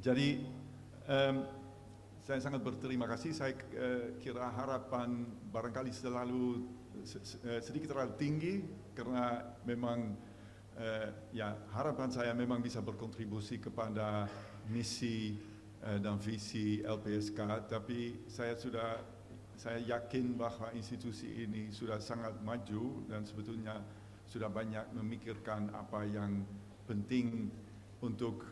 Jadi saya sangat berterima kasih. Saya kira harapan barangkali selalu sedikit terlalu tinggi karena memang ya harapan saya memang bisa berkontribusi kepada misi dan visi LPSK. Tapi saya yakin bahwa institusi ini sudah sangat maju dan sebetulnya sudah banyak memikirkan apa yang penting untuk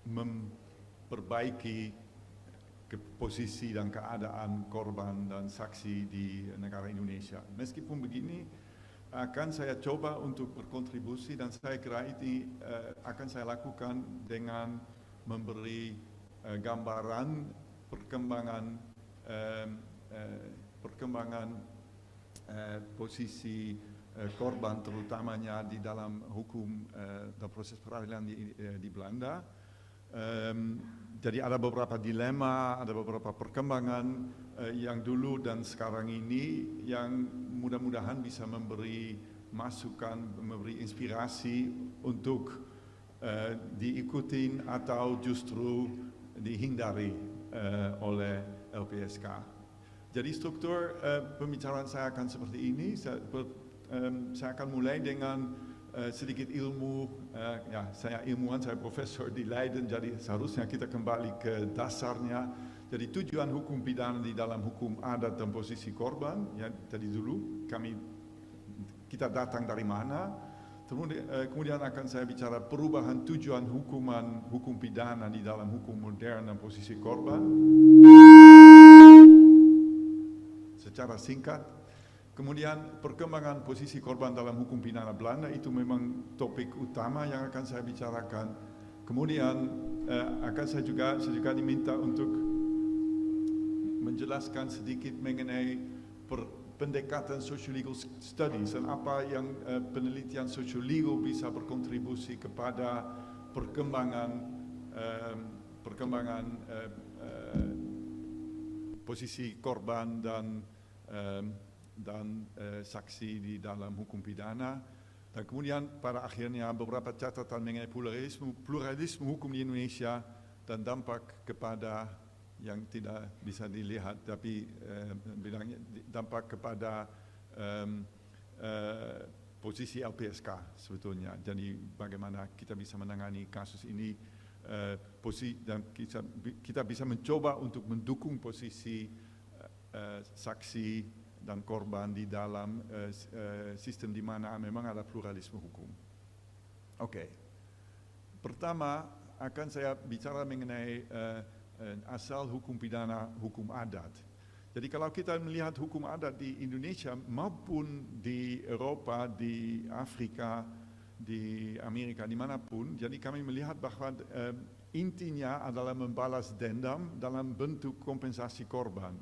memperbaiki posisi dan keadaan korban dan saksi di negara Indonesia. Meskipun begini, akan saya coba untuk berkontribusi dan saya kira ini akan saya lakukan dengan memberi gambaran perkembangan posisi korban terutamanya di dalam hukum dan proses peradilan di Belanda. Jadi ada beberapa dilema, ada beberapa perkembangan yang dulu dan sekarang ini yang mudah-mudahan bisa memberi masukan, memberi inspirasi untuk diikutin atau justru dihindari oleh LPSK. Jadi struktur pembicaraan saya akan seperti ini. Saya akan mulai dengan sedikit ilmu. Saya ilmuwan, saya profesor di Leiden, jadi seharusnya kita kembali ke dasarnya. Jadi tujuan hukum pidana di dalam hukum adat dan posisi korban. Ya, tadi dulu kita datang dari mana. Kemudian akan saya bicara perubahan tujuan hukum pidana di dalam hukum modern dan posisi korban. Secara singkat. Kemudian perkembangan posisi korban dalam hukum pidana Belanda itu memang topik utama yang akan saya bicarakan. Kemudian akan saya juga diminta untuk menjelaskan sedikit mengenai pendekatan social legal studies dan apa yang penelitian social legal bisa berkontribusi kepada perkembangan posisi korban dan saksi di dalam hukum pidana. Dan kemudian pada akhirnya beberapa catatan mengenai pluralisme hukum di Indonesia dan dampak kepada yang tidak bisa dilihat, tapi bilangnya dampak kepada posisi LPSK sebetulnya. Jadi bagaimana kita bisa menangani kasus ini, dan kita bisa mencoba untuk mendukung posisi saksi dan korban di dalam sistem di mana memang ada pluralisme hukum. Oke. Pertama akan saya bicara mengenai asal hukum pidana hukum adat. Jadi kalau kita melihat hukum adat di Indonesia maupun di Eropa, di Afrika, di Amerika, dimanapun, jadi kami melihat bahwa intinya adalah membalas dendam dalam bentuk kompensasi korban.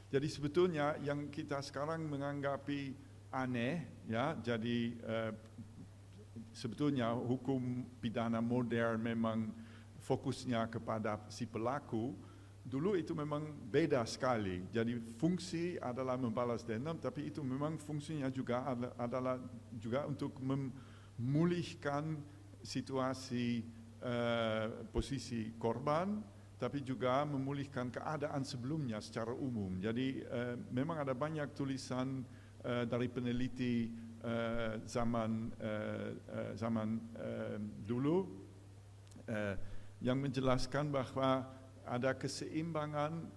Jadi sebetulnya yang kita sekarang menganggapi aneh, ya, jadi sebetulnya hukum pidana modern memang fokusnya kepada si pelaku. Dulu itu memang beda sekali. Jadi fungsi adalah membalas dendam, tapi itu memang fungsinya juga adalah juga untuk memulihkan situasi posisi korban, tapi juga memulihkan keadaan sebelumnya secara umum. Jadi memang ada banyak tulisan dari peneliti zaman dulu yang menjelaskan bahwa ada keseimbangan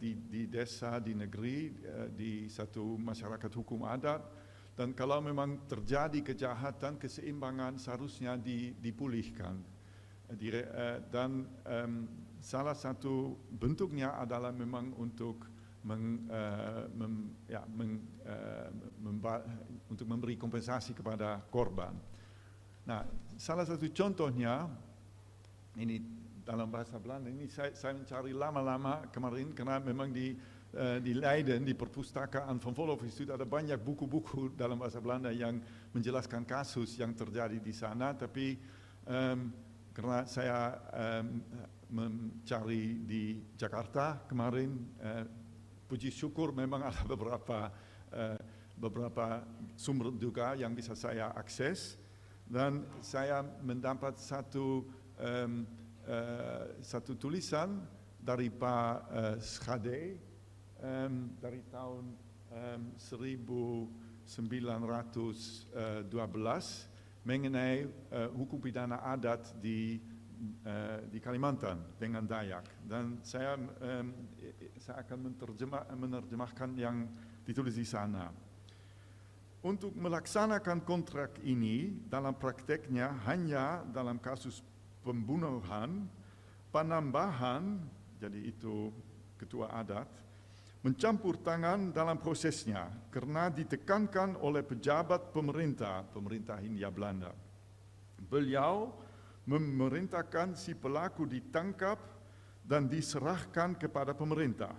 di desa, di negeri, di satu masyarakat hukum adat, dan kalau memang terjadi kejahatan, keseimbangan seharusnya dipulihkan. Dan salah satu bentuknya adalah memang untuk untuk memberi kompensasi kepada korban. Nah, salah satu contohnya ini dalam bahasa Belanda, ini saya mencari lama-lama kemarin karena memang di Leiden, di perpustakaan Van Vollenhoven Instituut ada banyak buku-buku dalam bahasa Belanda yang menjelaskan kasus yang terjadi di sana, tapi karena saya mencari di Jakarta kemarin, puji syukur memang ada beberapa sumber juga yang bisa saya akses, dan saya mendapat satu satu tulisan dari Pak Schade dari tahun 1912 mengenai hukum pidana adat di Kalimantan dengan Dayak, dan saya akan menerjemahkan yang ditulis di sana. Untuk melaksanakan kontrak ini dalam prakteknya hanya dalam kasus pembunuhan, penambahan, jadi itu ketua adat, mencampur tangan dalam prosesnya karena ditekankan oleh pejabat pemerintah Hindia Belanda. Beliau memerintahkan si pelaku ditangkap dan diserahkan kepada pemerintah.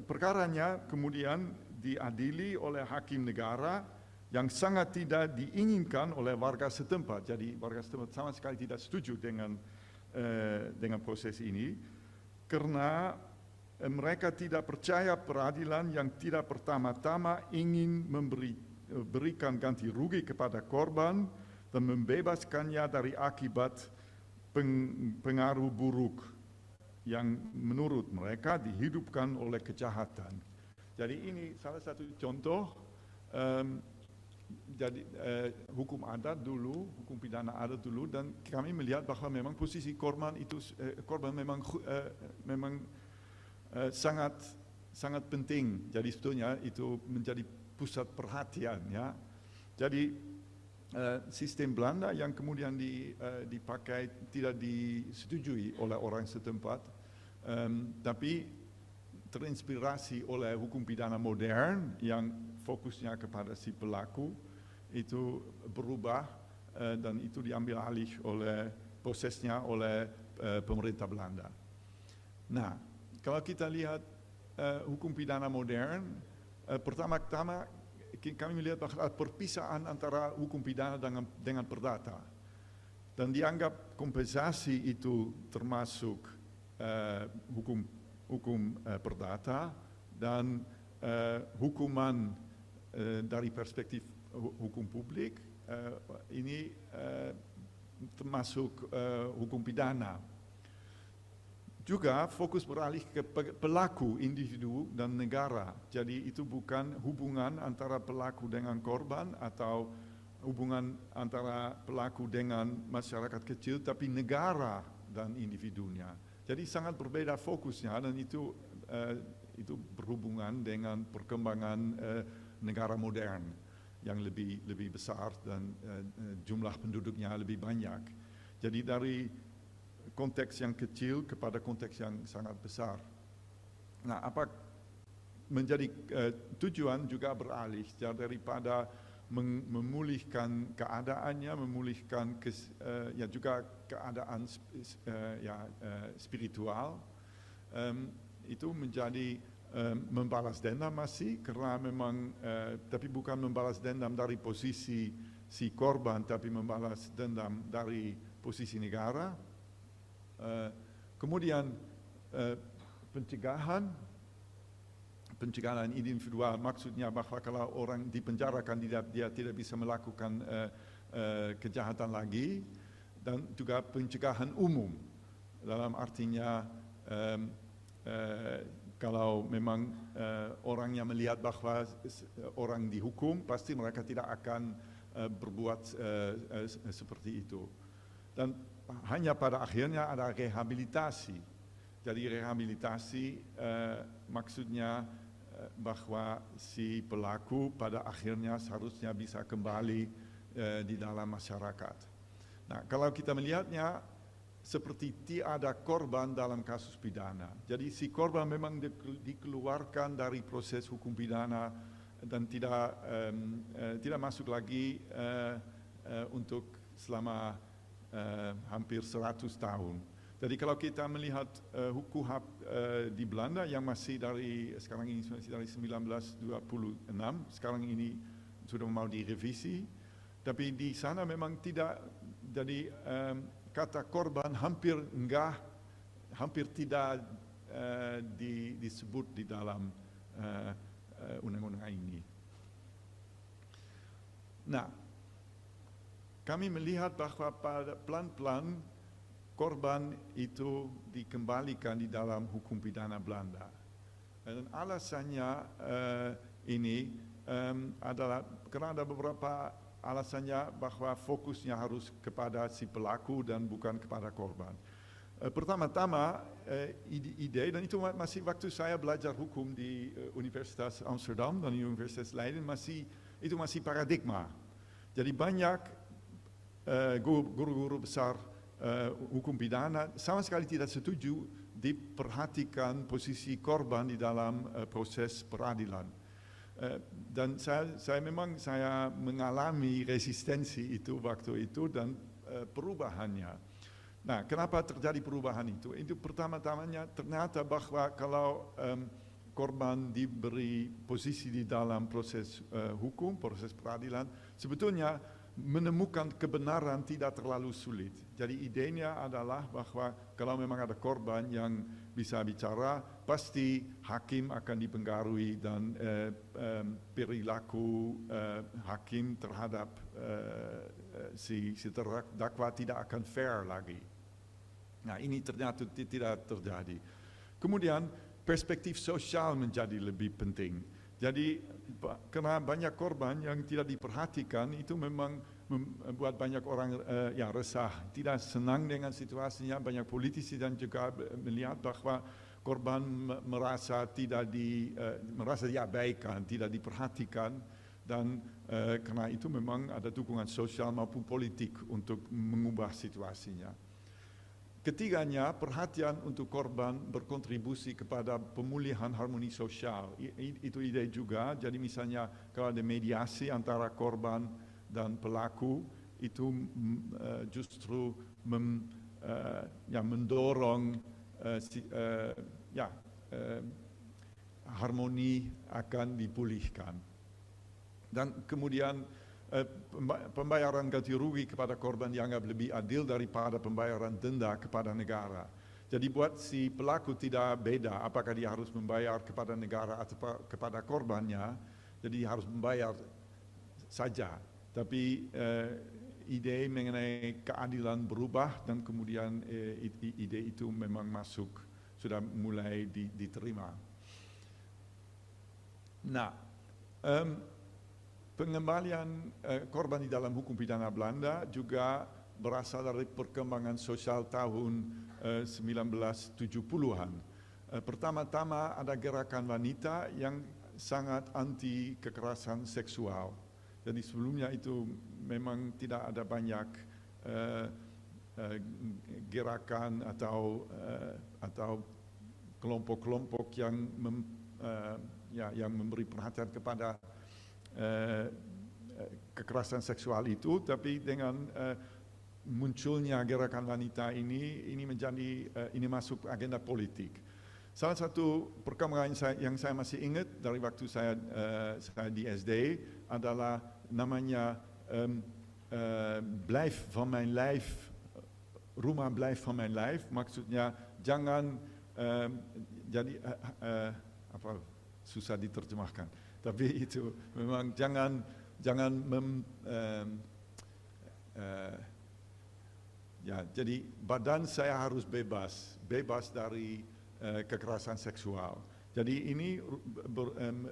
Perkaranya kemudian diadili oleh hakim negara yang sangat tidak diinginkan oleh warga setempat. Jadi warga setempat sama sekali tidak setuju dengan proses ini karena mereka tidak percaya peradilan yang tidak pertama-tama ingin memberikan ganti rugi kepada korban dan membebaskannya dari akibat pengaruh buruk yang menurut mereka dihidupkan oleh kejahatan. Jadi ini salah satu contoh hukum adat dulu, hukum pidana adat dulu, dan kami melihat bahwa memang posisi korban itu memang sangat penting. Jadi sebetulnya itu menjadi pusat perhatian, ya. Jadi sistem Belanda yang kemudian dipakai tidak disetujui oleh orang setempat, tapi terinspirasi oleh hukum pidana modern yang fokusnya kepada si pelaku, itu berubah dan itu diambil alih oleh prosesnya oleh pemerintah Belanda. Nah, kalau kita lihat hukum pidana modern, pertama-tama kami melihat bahwa perpisahan antara hukum pidana dengan perdata, dan dianggap kompensasi itu termasuk hukum perdata, dan hukuman dari perspektif hukum publik ini termasuk hukum pidana. Juga fokus beralih ke pelaku, individu dan negara. Jadi itu bukan hubungan antara pelaku dengan korban atau hubungan antara pelaku dengan masyarakat kecil, tapi negara dan individunya. Jadi sangat berbeda fokusnya, dan itu berhubungan dengan perkembangan negara modern yang lebih besar dan jumlah penduduknya lebih banyak. Jadi dari konteks yang kecil kepada konteks yang sangat besar. Nah, apa menjadi tujuan juga beralih daripada memulihkan keadaannya, memulihkan juga keadaan spiritual, itu menjadi membalas dendam masih, karena memang tapi bukan membalas dendam dari posisi si korban, tapi membalas dendam dari posisi negara. Kemudian pencegahan individual, maksudnya bahwa kalau orang dipenjarakan dia tidak bisa melakukan kejahatan lagi, dan juga pencegahan umum dalam artinya kalau memang orangnya melihat bahwa orang dihukum, pasti mereka tidak akan berbuat seperti itu. Dan hanya pada akhirnya ada rehabilitasi. Jadi rehabilitasi maksudnya bahwa si pelaku pada akhirnya seharusnya bisa kembali di dalam masyarakat. Nah, kalau kita melihatnya seperti tiada korban dalam kasus pidana. Jadi si korban memang dikeluarkan dari proses hukum pidana dan tidak masuk lagi untuk selama hampir 100 tahun. Jadi kalau kita melihat KUHP di Belanda yang masih sekarang ini masih dari 1926, sekarang ini sudah mau direvisi, tapi di sana memang tidak, jadi kata korban hampir tidak disebut di dalam undang-undang ini. Nah, kami melihat bahwa pelan-pelan korban itu dikembalikan di dalam hukum pidana Belanda. Dan alasannya ini adalah karena ada beberapa alasannya bahwa fokusnya harus kepada si pelaku dan bukan kepada korban. Pertama-tama ide, dan itu masih waktu saya belajar hukum di Universitas Amsterdam dan di Universitas lain, itu masih paradigma. Jadi banyak guru-guru besar hukum pidana sama sekali tidak setuju diperhatikan posisi korban di dalam proses peradilan. Dan saya memang mengalami resistensi itu waktu itu dan perubahannya. Nah, kenapa terjadi perubahan itu? Itu pertama-tamanya ternyata bahwa kalau korban diberi posisi di dalam proses hukum, proses peradilan, sebetulnya menemukan kebenaran tidak terlalu sulit. Jadi idenya adalah bahwa kalau memang ada korban yang bisa bicara, pasti hakim akan dipengaruhi dan perilaku hakim terhadap si terdakwa tidak akan fair lagi. Nah, ini ternyata tidak terjadi. Kemudian perspektif sosial menjadi lebih penting. Jadi karena banyak korban yang tidak diperhatikan, itu memang membuat banyak orang yang resah, tidak senang dengan situasinya. Banyak politisi dan juga melihat bahwa korban merasa diabaikan, tidak diperhatikan, dan karena itu memang ada dukungan sosial maupun politik untuk mengubah situasinya. Ketiganya, perhatian untuk korban berkontribusi kepada pemulihan harmoni sosial. Itu ide juga, jadi misalnya kalau ada mediasi antara korban dan pelaku, itu justru mendorong harmoni akan dipulihkan. Dan kemudian pembayaran ganti rugi kepada korban dianggap lebih adil daripada pembayaran denda kepada negara. Jadi buat si pelaku tidak beda apakah dia harus membayar kepada negara atau kepada korbannya, jadi dia harus membayar saja. Tapi ide mengenai keadilan berubah dan kemudian ide itu memang masuk, sudah mulai diterima. Nah, pengembalian korban di dalam hukum pidana Belanda juga berasal dari perkembangan sosial tahun 1970-an. Pertama-tama ada gerakan wanita yang sangat anti kekerasan seksual. Jadi sebelumnya itu memang tidak ada banyak gerakan atau kelompok-kelompok yang memberi perhatian kepada kekerasan seksual itu, tapi dengan munculnya gerakan wanita ini menjadi ini masuk agenda politik. Salah satu perkembangan yang saya masih ingat dari waktu saya di SD adalah namanya Blijf van mijn lijf, rumah Blijf van mijn lijf, maksudnya jangan jadi apa susah diterjemahkan. Tapi itu memang jangan jadi badan saya harus bebas dari kekerasan seksual. Jadi ini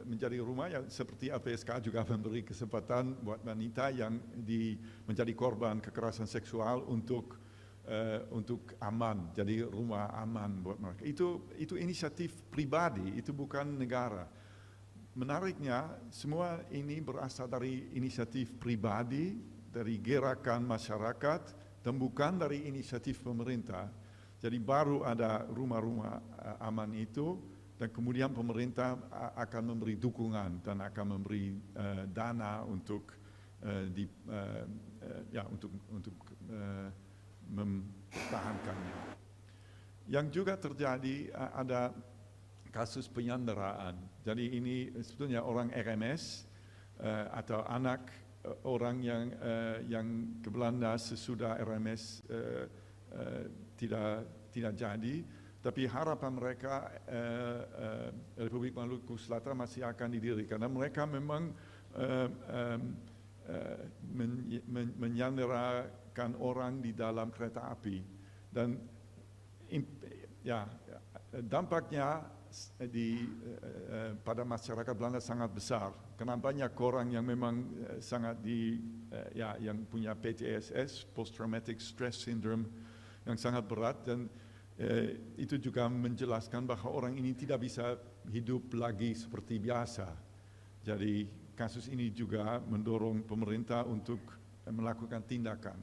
menjadi rumah yang seperti LPSK juga memberi kesempatan buat wanita yang menjadi korban kekerasan seksual untuk aman, jadi rumah aman buat mereka. Itu inisiatif pribadi, itu bukan negara. Menariknya, semua ini berasal dari inisiatif pribadi, dari gerakan masyarakat, dan bukan dari inisiatif pemerintah. Jadi baru ada rumah-rumah aman itu, dan kemudian pemerintah akan memberi dukungan dan akan memberi dana untuk mempertahankannya. Yang juga terjadi ada kasus penyanderaan. Jadi ini sebetulnya orang RMS atau anak orang yang ke Belanda sesudah RMS tidak jadi, tapi harapan mereka Republik Maluku Selatan masih akan didirikan. Karena mereka memang menyanderakan orang di dalam kereta api. Dan ya, dampaknya pada masyarakat Belanda sangat besar, karena banyak orang yang memang sangat yang punya PTSS, Post Traumatic Stress Syndrome, yang sangat berat, dan itu juga menjelaskan bahwa orang ini tidak bisa hidup lagi seperti biasa. Jadi kasus ini juga mendorong pemerintah untuk melakukan tindakan.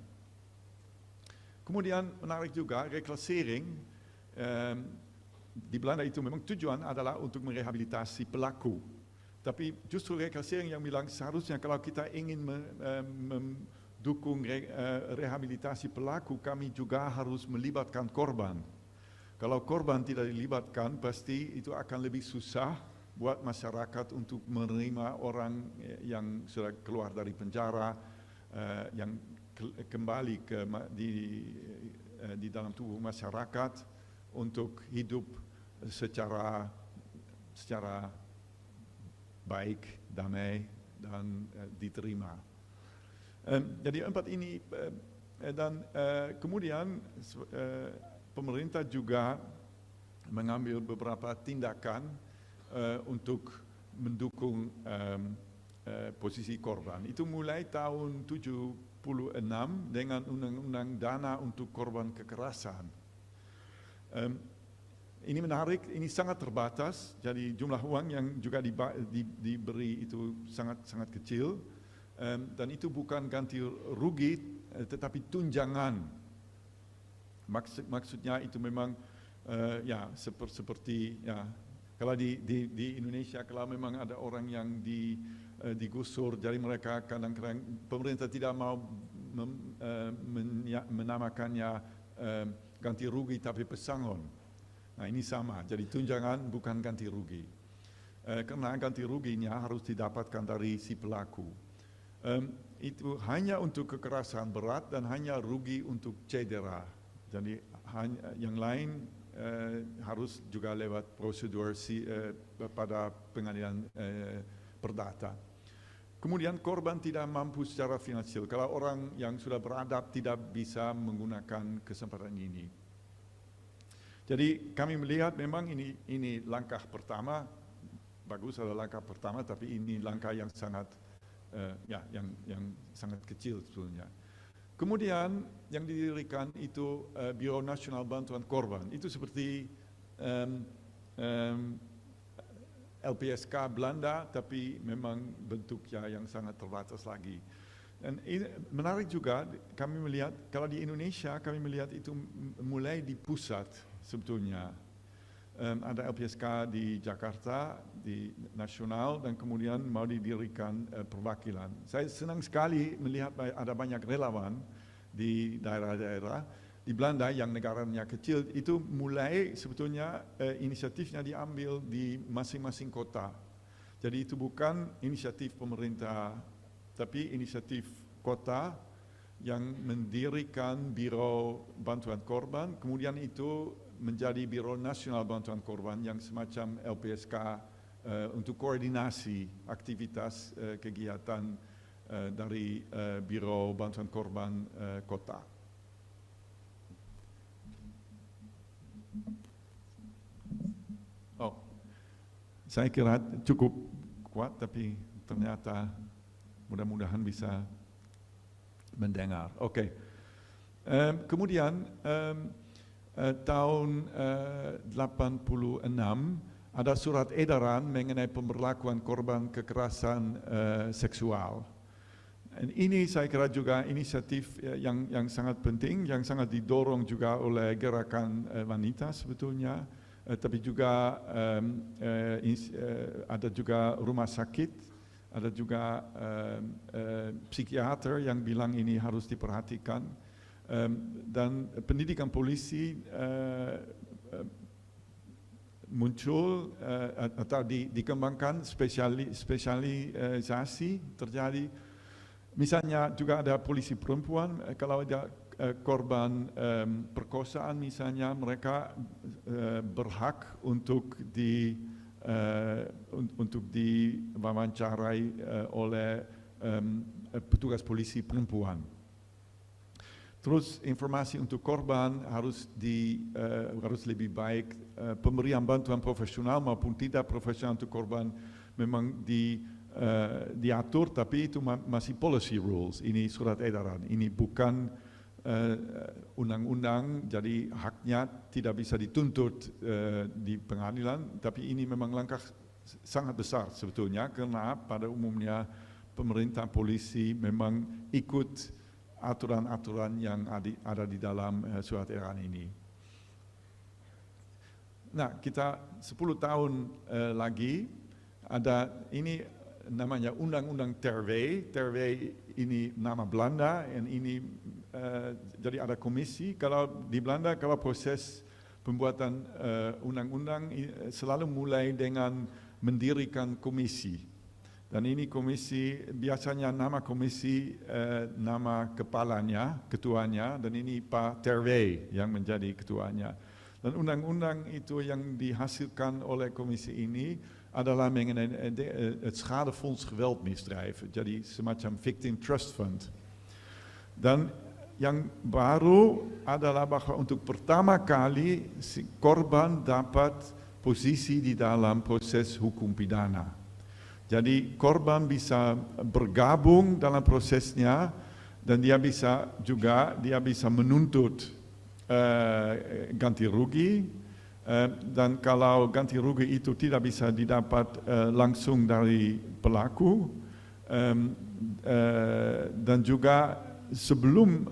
Kemudian menarik juga reklasering. Di Belanda itu memang tujuan adalah untuk merehabilitasi pelaku. Tapi justru reklasering yang bilang seharusnya kalau kita ingin mendukung rehabilitasi pelaku, kami juga harus melibatkan korban. Kalau korban tidak dilibatkan, pasti itu akan lebih susah buat masyarakat untuk menerima orang yang sudah keluar dari penjara, yang kembali di dalam tubuh masyarakat untuk hidup secara baik, damai, dan diterima. Jadi empat ini, dan kemudian pemerintah juga mengambil beberapa tindakan untuk mendukung posisi korban. Itu mulai tahun 76 dengan undang-undang dana untuk korban kekerasan. Ini menarik, ini sangat terbatas, jadi jumlah uang yang juga diberi itu sangat kecil, dan itu bukan ganti rugi, tetapi tunjangan. Maksudnya itu memang seperti kalau di Indonesia, kalau memang ada orang yang digusur, jadi mereka kadang-kadang pemerintah tidak mau menamakannya ganti rugi tapi pesangon. Nah ini sama, jadi tunjangan bukan ganti rugi. Karena ganti ruginya harus didapatkan dari si pelaku. Itu hanya untuk kekerasan berat dan hanya rugi untuk cedera. Jadi yang lain harus juga lewat prosedur pada pengadilan perdata. Kemudian korban tidak mampu secara finansial. Kalau orang yang sudah beradab tidak bisa menggunakan kesempatan ini. Jadi kami melihat memang ini langkah pertama, bagus adalah langkah pertama, tapi ini langkah yang sangat yang sangat kecil sebetulnya. Kemudian yang didirikan itu Biro Nasional Bantuan Korban. Itu seperti LPSK Belanda, tapi memang bentuknya yang sangat terbatas lagi. Dan ini menarik juga, kami melihat, kalau di Indonesia, kami melihat itu mulai di pusat sebetulnya. Ada LPSK di Jakarta, di nasional, dan kemudian mau didirikan perwakilan. Saya senang sekali melihat ada banyak relawan di daerah-daerah. Di Belanda yang negaranya kecil, itu mulai sebetulnya inisiatifnya diambil di masing-masing kota. Jadi itu bukan inisiatif pemerintah, tapi inisiatif kota yang mendirikan Biro Bantuan Korban, kemudian itu menjadi Biro Nasional Bantuan Korban yang semacam LPSK untuk koordinasi aktivitas kegiatan dari Biro Bantuan Korban kota. Saya kira cukup kuat, tapi ternyata mudah-mudahan bisa mendengar. Oke. Kemudian tahun 86 ada surat edaran mengenai pemberlakuan korban kekerasan seksual. Dan ini saya kira juga inisiatif yang sangat penting, yang sangat didorong juga oleh gerakan wanita sebetulnya. Tapi juga ada juga rumah sakit, ada juga psikiater yang bilang ini harus diperhatikan, dan pendidikan polisi muncul atau dikembangkan, spesialisasi terjadi. Misalnya juga ada polisi perempuan, kalau ada korban perkosaan misalnya, mereka berhak untuk diwawancarai oleh petugas polisi perempuan. Terus informasi untuk korban harus lebih baik, pemberian bantuan profesional maupun tidak profesional untuk korban memang diatur, tapi itu masih policy rules, ini surat edaran, ini bukan undang-undang, jadi haknya tidak bisa dituntut di pengadilan, tapi ini memang langkah sangat besar sebetulnya, karena pada umumnya pemerintah polisi memang ikut aturan-aturan yang ada di dalam surat edaran ini. Nah, kita 10 tahun lagi ada ini namanya Undang-Undang Terwee. Terwee ini nama Belanda, dan ini jadi ada komisi. Kalau di Belanda, kalau proses pembuatan undang-undang selalu mulai dengan mendirikan komisi. Dan ini komisi, biasanya nama komisi, nama kepalanya, ketuanya, dan ini Pak Terwee yang menjadi ketuanya. Dan undang-undang itu yang dihasilkan oleh komisi ini adalah mengenai het schadefonds geweldmisdrijven, jadi semacam victim trust fund. Dan yang baru adalah bahwa untuk pertama kali si korban dapat posisi di dalam proses hukum pidana. Jadi korban bisa bergabung dalam prosesnya, dan dia bisa menuntut ganti rugi, dan kalau ganti rugi itu tidak bisa didapat langsung dari pelaku, dan juga sebelum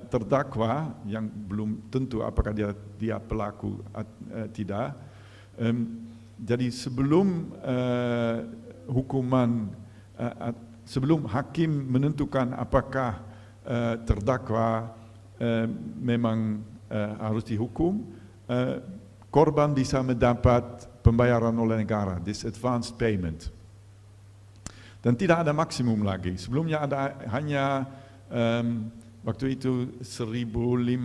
terdakwa yang belum tentu apakah dia pelaku tidak, jadi sebelum hukuman, sebelum hakim menentukan apakah terdakwa memang harus dihukum, korban bisa mendapat pembayaran oleh negara, this advanced payment. Dan tidak ada maksimum lagi. Sebelumnya ada hanya waktu itu 1.500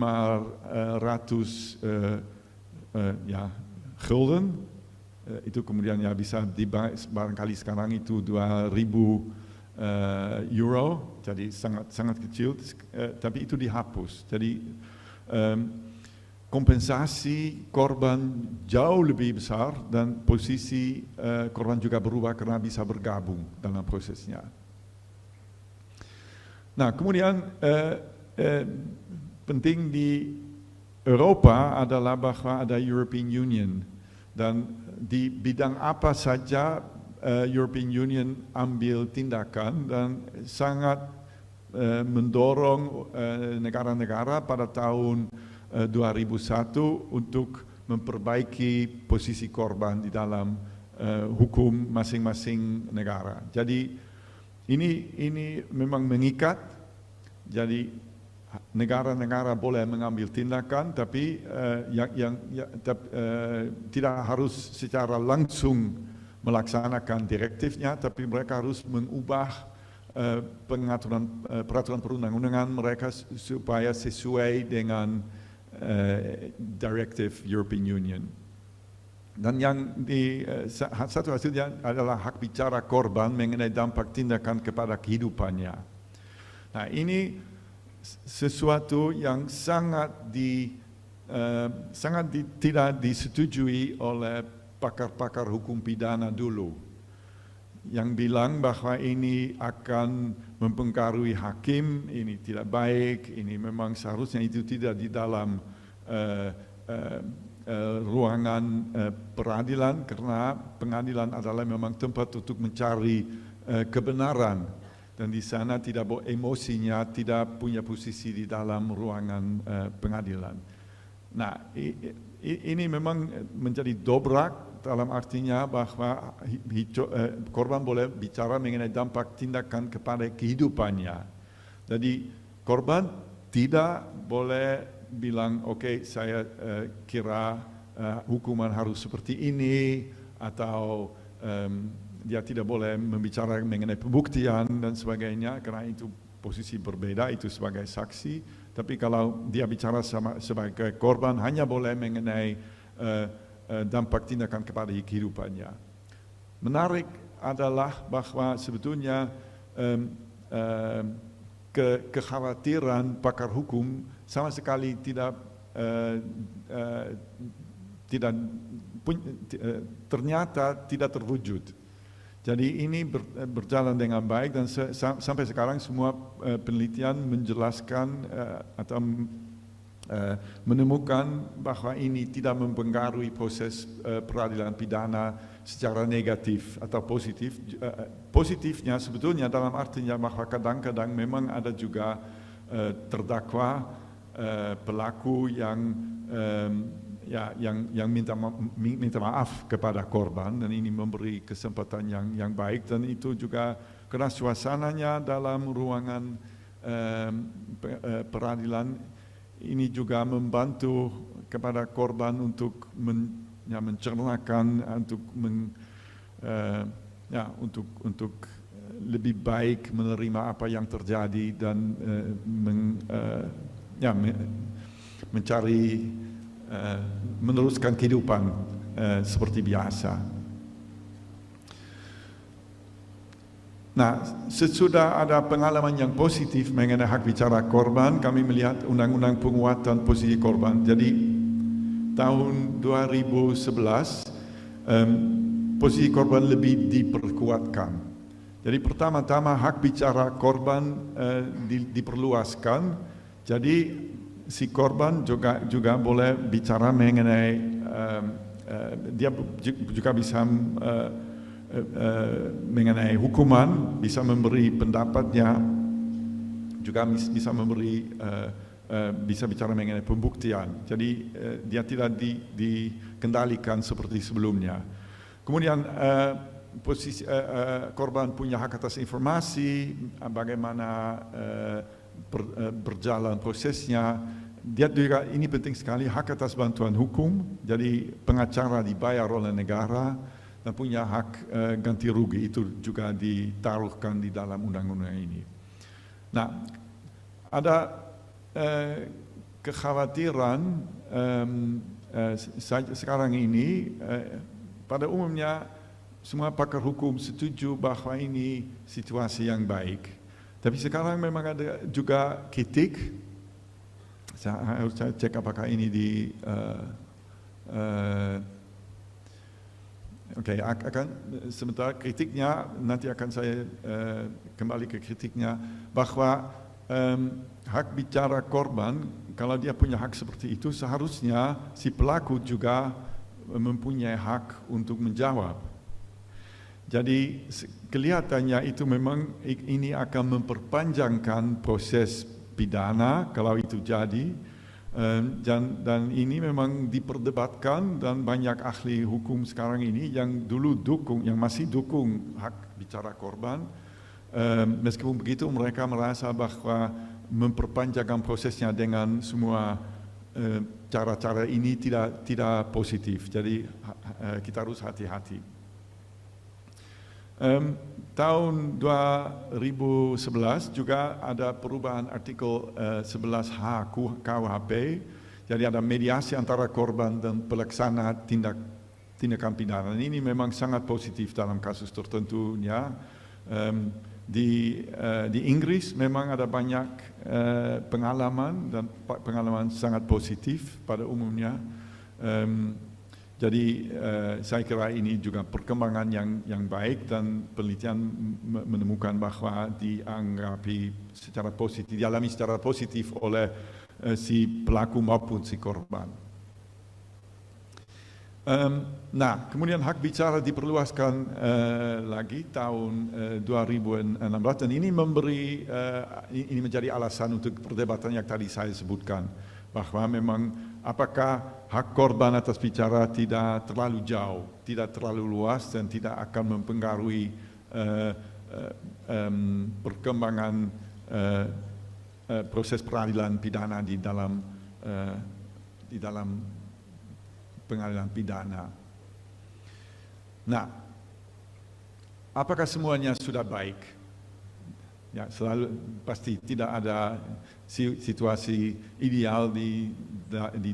gulden. Itu kemudian ya bisa barangkali sekarang itu 2.000 euro, jadi sangat kecil, tapi itu dihapus. Jadi kompensasi korban jauh lebih besar, dan posisi korban juga berubah karena bisa bergabung dalam prosesnya. Nah, kemudian penting di Eropa adalah bahwa ada European Union, dan di bidang apa saja European Union ambil tindakan dan sangat mendorong negara-negara pada tahun 2001 untuk memperbaiki posisi korban di dalam hukum masing-masing negara. Jadi ini memang mengikat, jadi negara-negara boleh mengambil tindakan, tapi tidak harus secara langsung melaksanakan direktifnya, tapi mereka harus mengubah peraturan perundang-undangan mereka supaya sesuai dengan Directive European Union. Dan yang satu hasilnya adalah hak bicara korban mengenai dampak tindakan kepada kehidupannya. Nah, ini sesuatu yang sangat tidak disetujui oleh pakar-pakar hukum pidana dulu, yang bilang bahwa ini akan mempengaruhi hakim, ini tidak baik, ini memang seharusnya itu tidak di dalam ruangan peradilan, karena pengadilan adalah memang tempat untuk mencari kebenaran. Dan di sana tidak emosinya, tidak punya posisi di dalam ruangan pengadilan. Nah, ini memang menjadi dobrak, dalam artinya bahwa korban boleh bicara mengenai dampak tindakan kepada kehidupannya. Jadi korban tidak boleh bilang, oke, saya kira hukuman harus seperti ini, atau dia tidak boleh membicarakan mengenai pembuktian dan sebagainya, karena itu posisi berbeda, itu sebagai saksi. Tapi kalau dia bicara sebagai korban, hanya boleh mengenai dampak tindakan kepada kehidupannya. Menarik adalah bahwa sebetulnya kekhawatiran pakar hukum sama sekali ternyata tidak terwujud. Jadi ini berjalan dengan baik dan sampai sekarang semua penelitian menjelaskan atau menemukan bahwa ini tidak mempengaruhi proses peradilan pidana secara negatif atau positif. Positifnya sebetulnya dalam artinya bahwa kadang-kadang memang ada juga terdakwa pelaku yang minta maaf kepada korban, dan ini memberi kesempatan yang baik, dan itu juga karena suasananya dalam ruangan peradilan ini juga membantu kepada korban untuk mencernakan, untuk lebih baik menerima apa yang terjadi dan mencari meneruskan kehidupan seperti biasa. Nah, sesudah ada pengalaman yang positif mengenai hak bicara korban, kami melihat undang-undang penguatan posisi korban. Jadi tahun 2011 posisi korban lebih diperkuatkan. Jadi pertama-tama hak bicara korban diperluaskan. Jadi si korban juga boleh bicara mengenai dia juga bisa mengenai hukuman, bisa memberi pendapatnya, juga bisa bisa bicara mengenai pembuktian. Jadi dia tidak dikendalikan seperti sebelumnya. Kemudian posisi korban punya hak atas informasi, bagaimana berjalan prosesnya. Dia juga, ini penting sekali, hak atas bantuan hukum. Jadi pengacara dibayar oleh negara dan punya hak ganti rugi, itu juga ditaruhkan di dalam undang-undang ini. Nah, ada kekhawatiran sekarang ini, pada umumnya semua pakar hukum setuju bahwa ini situasi yang baik. Tapi sekarang memang ada juga kritik. Saya harus cek apakah ini Oke, akan sebentar kritiknya, nanti akan saya kembali ke kritiknya, bahwa hak bicara korban, kalau dia punya hak seperti itu, seharusnya si pelaku juga mempunyai hak untuk menjawab. Jadi kelihatannya itu memang ini akan memperpanjangkan proses pidana kalau itu jadi. Dan ini memang diperdebatkan, dan banyak ahli hukum sekarang ini yang dulu dukung, yang masih dukung hak bicara korban. Meskipun begitu mereka merasa bahwa memperpanjangkan prosesnya dengan semua cara-cara ini tidak positif. Jadi kita harus hati-hati. Tahun 2011 juga ada perubahan artikel 11H KUHP, jadi ada mediasi antara korban dan pelaksana tindakan pidana. Ini memang sangat positif dalam kasus tertentunya. Di Inggris memang ada banyak pengalaman, dan pengalaman sangat positif pada umumnya. Jadi saya kira ini juga perkembangan yang baik, dan penelitian menemukan bahwa dianggapi secara positif, dialami secara positif oleh si pelaku maupun si korban. Nah, kemudian hak bicara diperluaskan lagi tahun 2016, dan ini ini menjadi alasan untuk perdebatan yang tadi saya sebutkan, bahwa memang apakah hak korban atas bicara tidak terlalu jauh, tidak terlalu luas, dan tidak akan mempengaruhi perkembangan proses peradilan pidana di dalam pengadilan pidana. Nah, apakah semuanya sudah baik? Ya, selalu pasti tidak ada situasi ideal di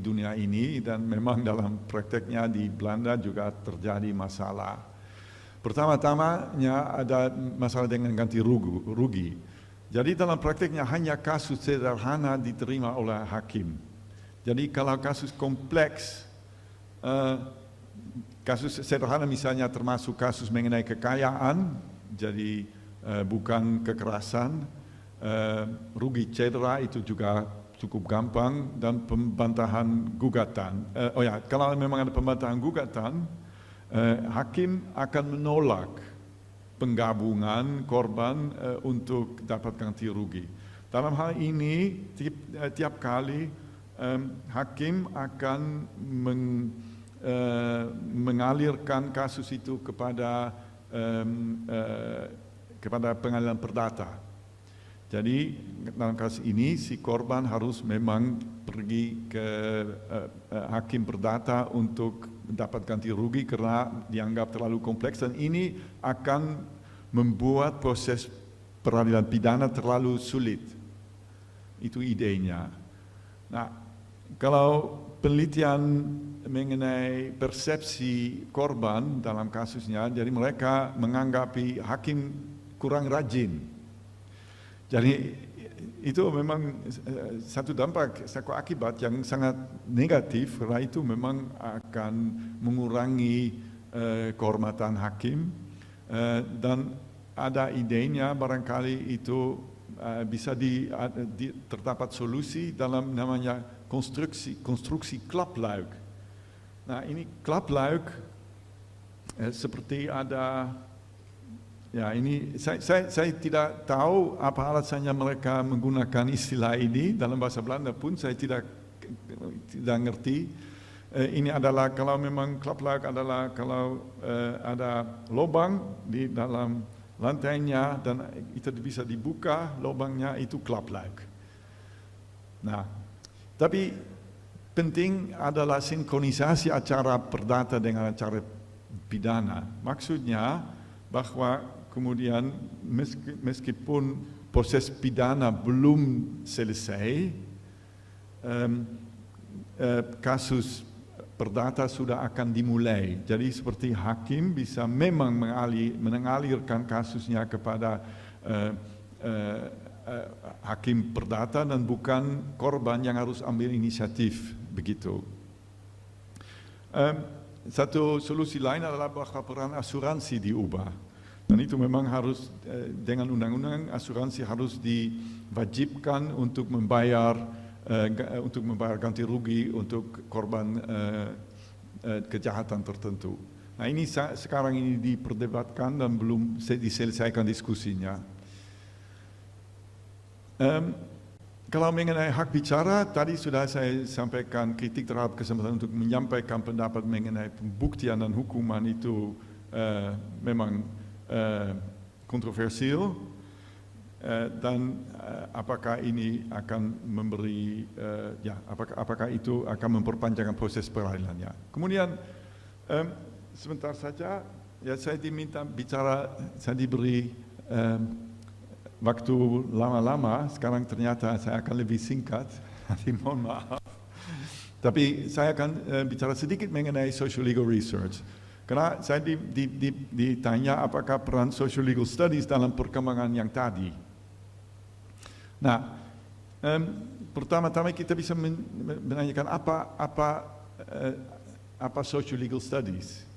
dunia ini, dan memang dalam prakteknya di Belanda juga terjadi masalah. Pertama-tamanya ada masalah dengan ganti rugi. Jadi dalam prakteknya hanya kasus sederhana diterima oleh hakim. Jadi kalau kasus kompleks, kasus sederhana misalnya termasuk kasus mengenai kekayaan, jadi bukan kekerasan, rugi cedera itu juga cukup gampang, dan pembantahan gugatan. Kalau memang ada pembantahan gugatan, hakim akan menolak penggabungan korban untuk dapat ganti rugi. Dalam hal ini, tiap kali hakim akan mengalirkan kasus itu kepada pengadilan perdata. Jadi dalam kasus ini si korban harus memang pergi ke hakim perdata untuk dapat ganti rugi karena dianggap terlalu kompleks, dan ini akan membuat proses peradilan pidana terlalu sulit. Itu idenya. Nah, kalau penelitian mengenai persepsi korban dalam kasusnya, jadi mereka menganggapi hakim kurang rajin. Jadi itu memang satu dampak, satu akibat yang sangat negatif, karena itu memang akan mengurangi kehormatan hakim, dan ada idenya barangkali itu bisa terdapat solusi dalam namanya konstruksi klapluik. Nah, ini klapluik seperti ada, ya ini saya tidak tahu apa alasannya mereka menggunakan istilah ini dalam bahasa Belanda pun saya tidak ngerti. Ini adalah kalau memang klapluik adalah kalau ada lubang di dalam lantainya dan itu bisa dibuka lubangnya, itu klapluik. Nah, tapi penting adalah sinkronisasi acara perdata dengan acara pidana. Maksudnya bahwa kemudian meskipun proses pidana belum selesai, kasus perdata sudah akan dimulai. Jadi seperti hakim bisa memang mengalirkan kasusnya kepada hakim perdata dan bukan korban yang harus ambil inisiatif, begitu. Satu solusi lain adalah bahwa peran asuransi diubah. Dan itu memang harus, dengan undang-undang asuransi harus diwajibkan untuk membayar ganti rugi untuk korban kejahatan tertentu. Nah, ini sekarang ini diperdebatkan dan belum diselesaikan diskusinya. Kalau mengenai hak bicara, tadi sudah saya sampaikan kritik terhadap kesempatan untuk menyampaikan pendapat mengenai pembuktian dan hukuman itu memang kontroversial, dan apakah ini akan memberi, apakah itu akan memperpanjang proses peradilannya. Kemudian sebentar saja, ya saya diminta bicara, saya diberi waktu lama-lama, sekarang ternyata saya akan lebih singkat, mohon maaf. Tapi saya akan bicara sedikit mengenai social legal research. Karena saya ditanya apakah peran social legal studies dalam perkembangan yang tadi. Nah, pertama-tama kita bisa menanyakan apa social legal studies.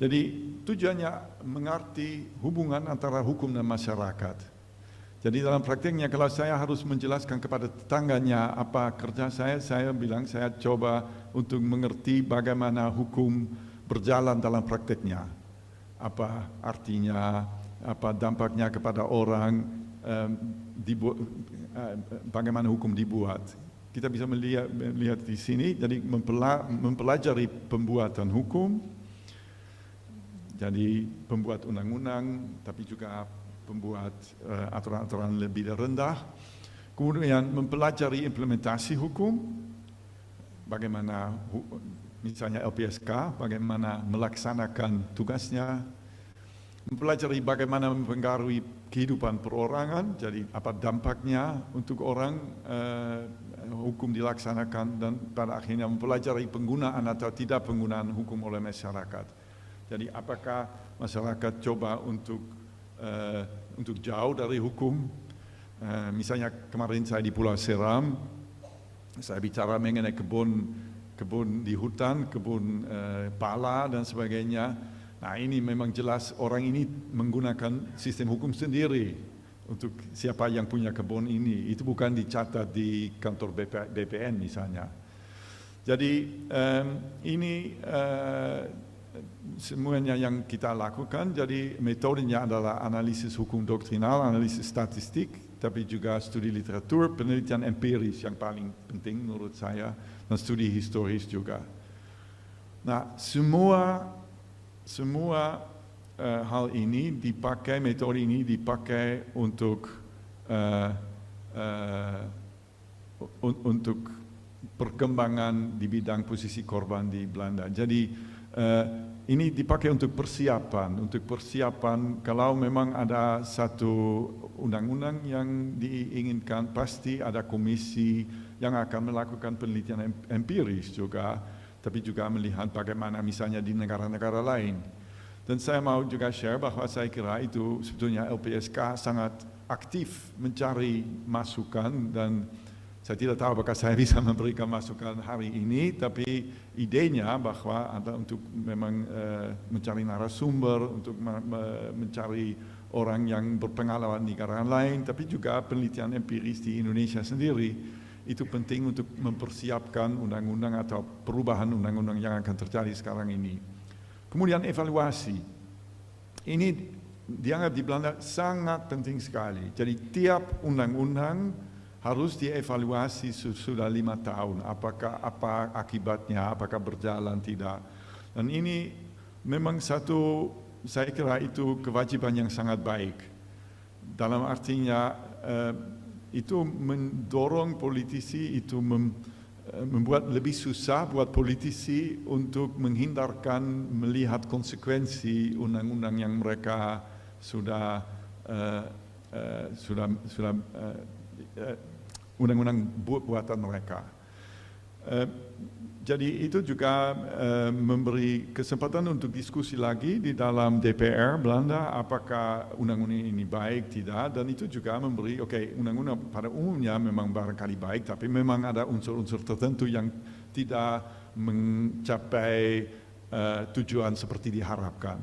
Jadi tujuannya mengerti hubungan antara hukum dan masyarakat. Jadi dalam prakteknya kalau saya harus menjelaskan kepada tetangganya apa kerja saya bilang saya coba untuk mengerti bagaimana hukum berjalan dalam prakteknya. Apa artinya, apa dampaknya kepada orang, bagaimana hukum dibuat. Kita bisa melihat di sini, jadi mempelajari pembuatan hukum, jadi pembuat undang-undang, tapi juga pembuat aturan-aturan lebih rendah. Kemudian mempelajari implementasi hukum, bagaimana misalnya LPSK, bagaimana melaksanakan tugasnya, mempelajari bagaimana mempengaruhi kehidupan perorangan, jadi apa dampaknya untuk orang hukum dilaksanakan, dan pada akhirnya mempelajari penggunaan atau tidak penggunaan hukum oleh masyarakat. Jadi apakah masyarakat coba untuk jauh dari hukum, Misalnya kemarin saya di Pulau Seram, saya bicara mengenai kebun di hutan, kebun pala dan sebagainya. Nah ini memang jelas orang ini menggunakan sistem hukum sendiri untuk siapa yang punya kebun ini. Itu bukan dicatat di kantor BPN misalnya. Jadi ini semuanya yang kita lakukan. Jadi metodenya adalah analisis hukum doktrinal, analisis statistik, tapi juga studi literatur, penelitian empiris yang paling penting menurut saya, dan studi historis juga. Nah, semua hal ini dipakai, metode ini dipakai untuk perkembangan di bidang posisi korban di Belanda. Jadi ini dipakai untuk persiapan kalau memang ada satu undang-undang yang diinginkan, pasti ada komisi yang akan melakukan penelitian empiris juga, tapi juga melihat bagaimana misalnya di negara-negara lain. Dan saya mau juga share bahwa saya kira itu sebetulnya LPSK sangat aktif mencari masukan, dan saya tidak tahu apakah saya bisa memberikan masukan hari ini, tapi idenya bahwa ada untuk memang mencari narasumber, untuk mencari orang yang berpengalaman di negara lain, tapi juga penelitian empiris di Indonesia sendiri. Itu penting untuk mempersiapkan undang-undang atau perubahan undang-undang yang akan terjadi sekarang ini. Kemudian evaluasi. Ini dianggap di Belanda sangat penting sekali. Jadi tiap undang-undang harus dievaluasi sudah 5 tahun, apa akibatnya, apakah berjalan tidak. Dan ini memang satu, saya kira itu kewajiban yang sangat baik. Dalam artinya itu mendorong politisi, itu membuat lebih susah buat politisi untuk menghindarkan melihat konsekuensi undang-undang yang mereka sudah undang-undang buatan mereka. Jadi itu juga memberi kesempatan untuk diskusi lagi di dalam DPR Belanda, apakah undang-undang ini baik, tidak, dan itu juga memberi, undang-undang pada umumnya memang barangkali baik, tapi memang ada unsur-unsur tertentu yang tidak mencapai tujuan seperti diharapkan.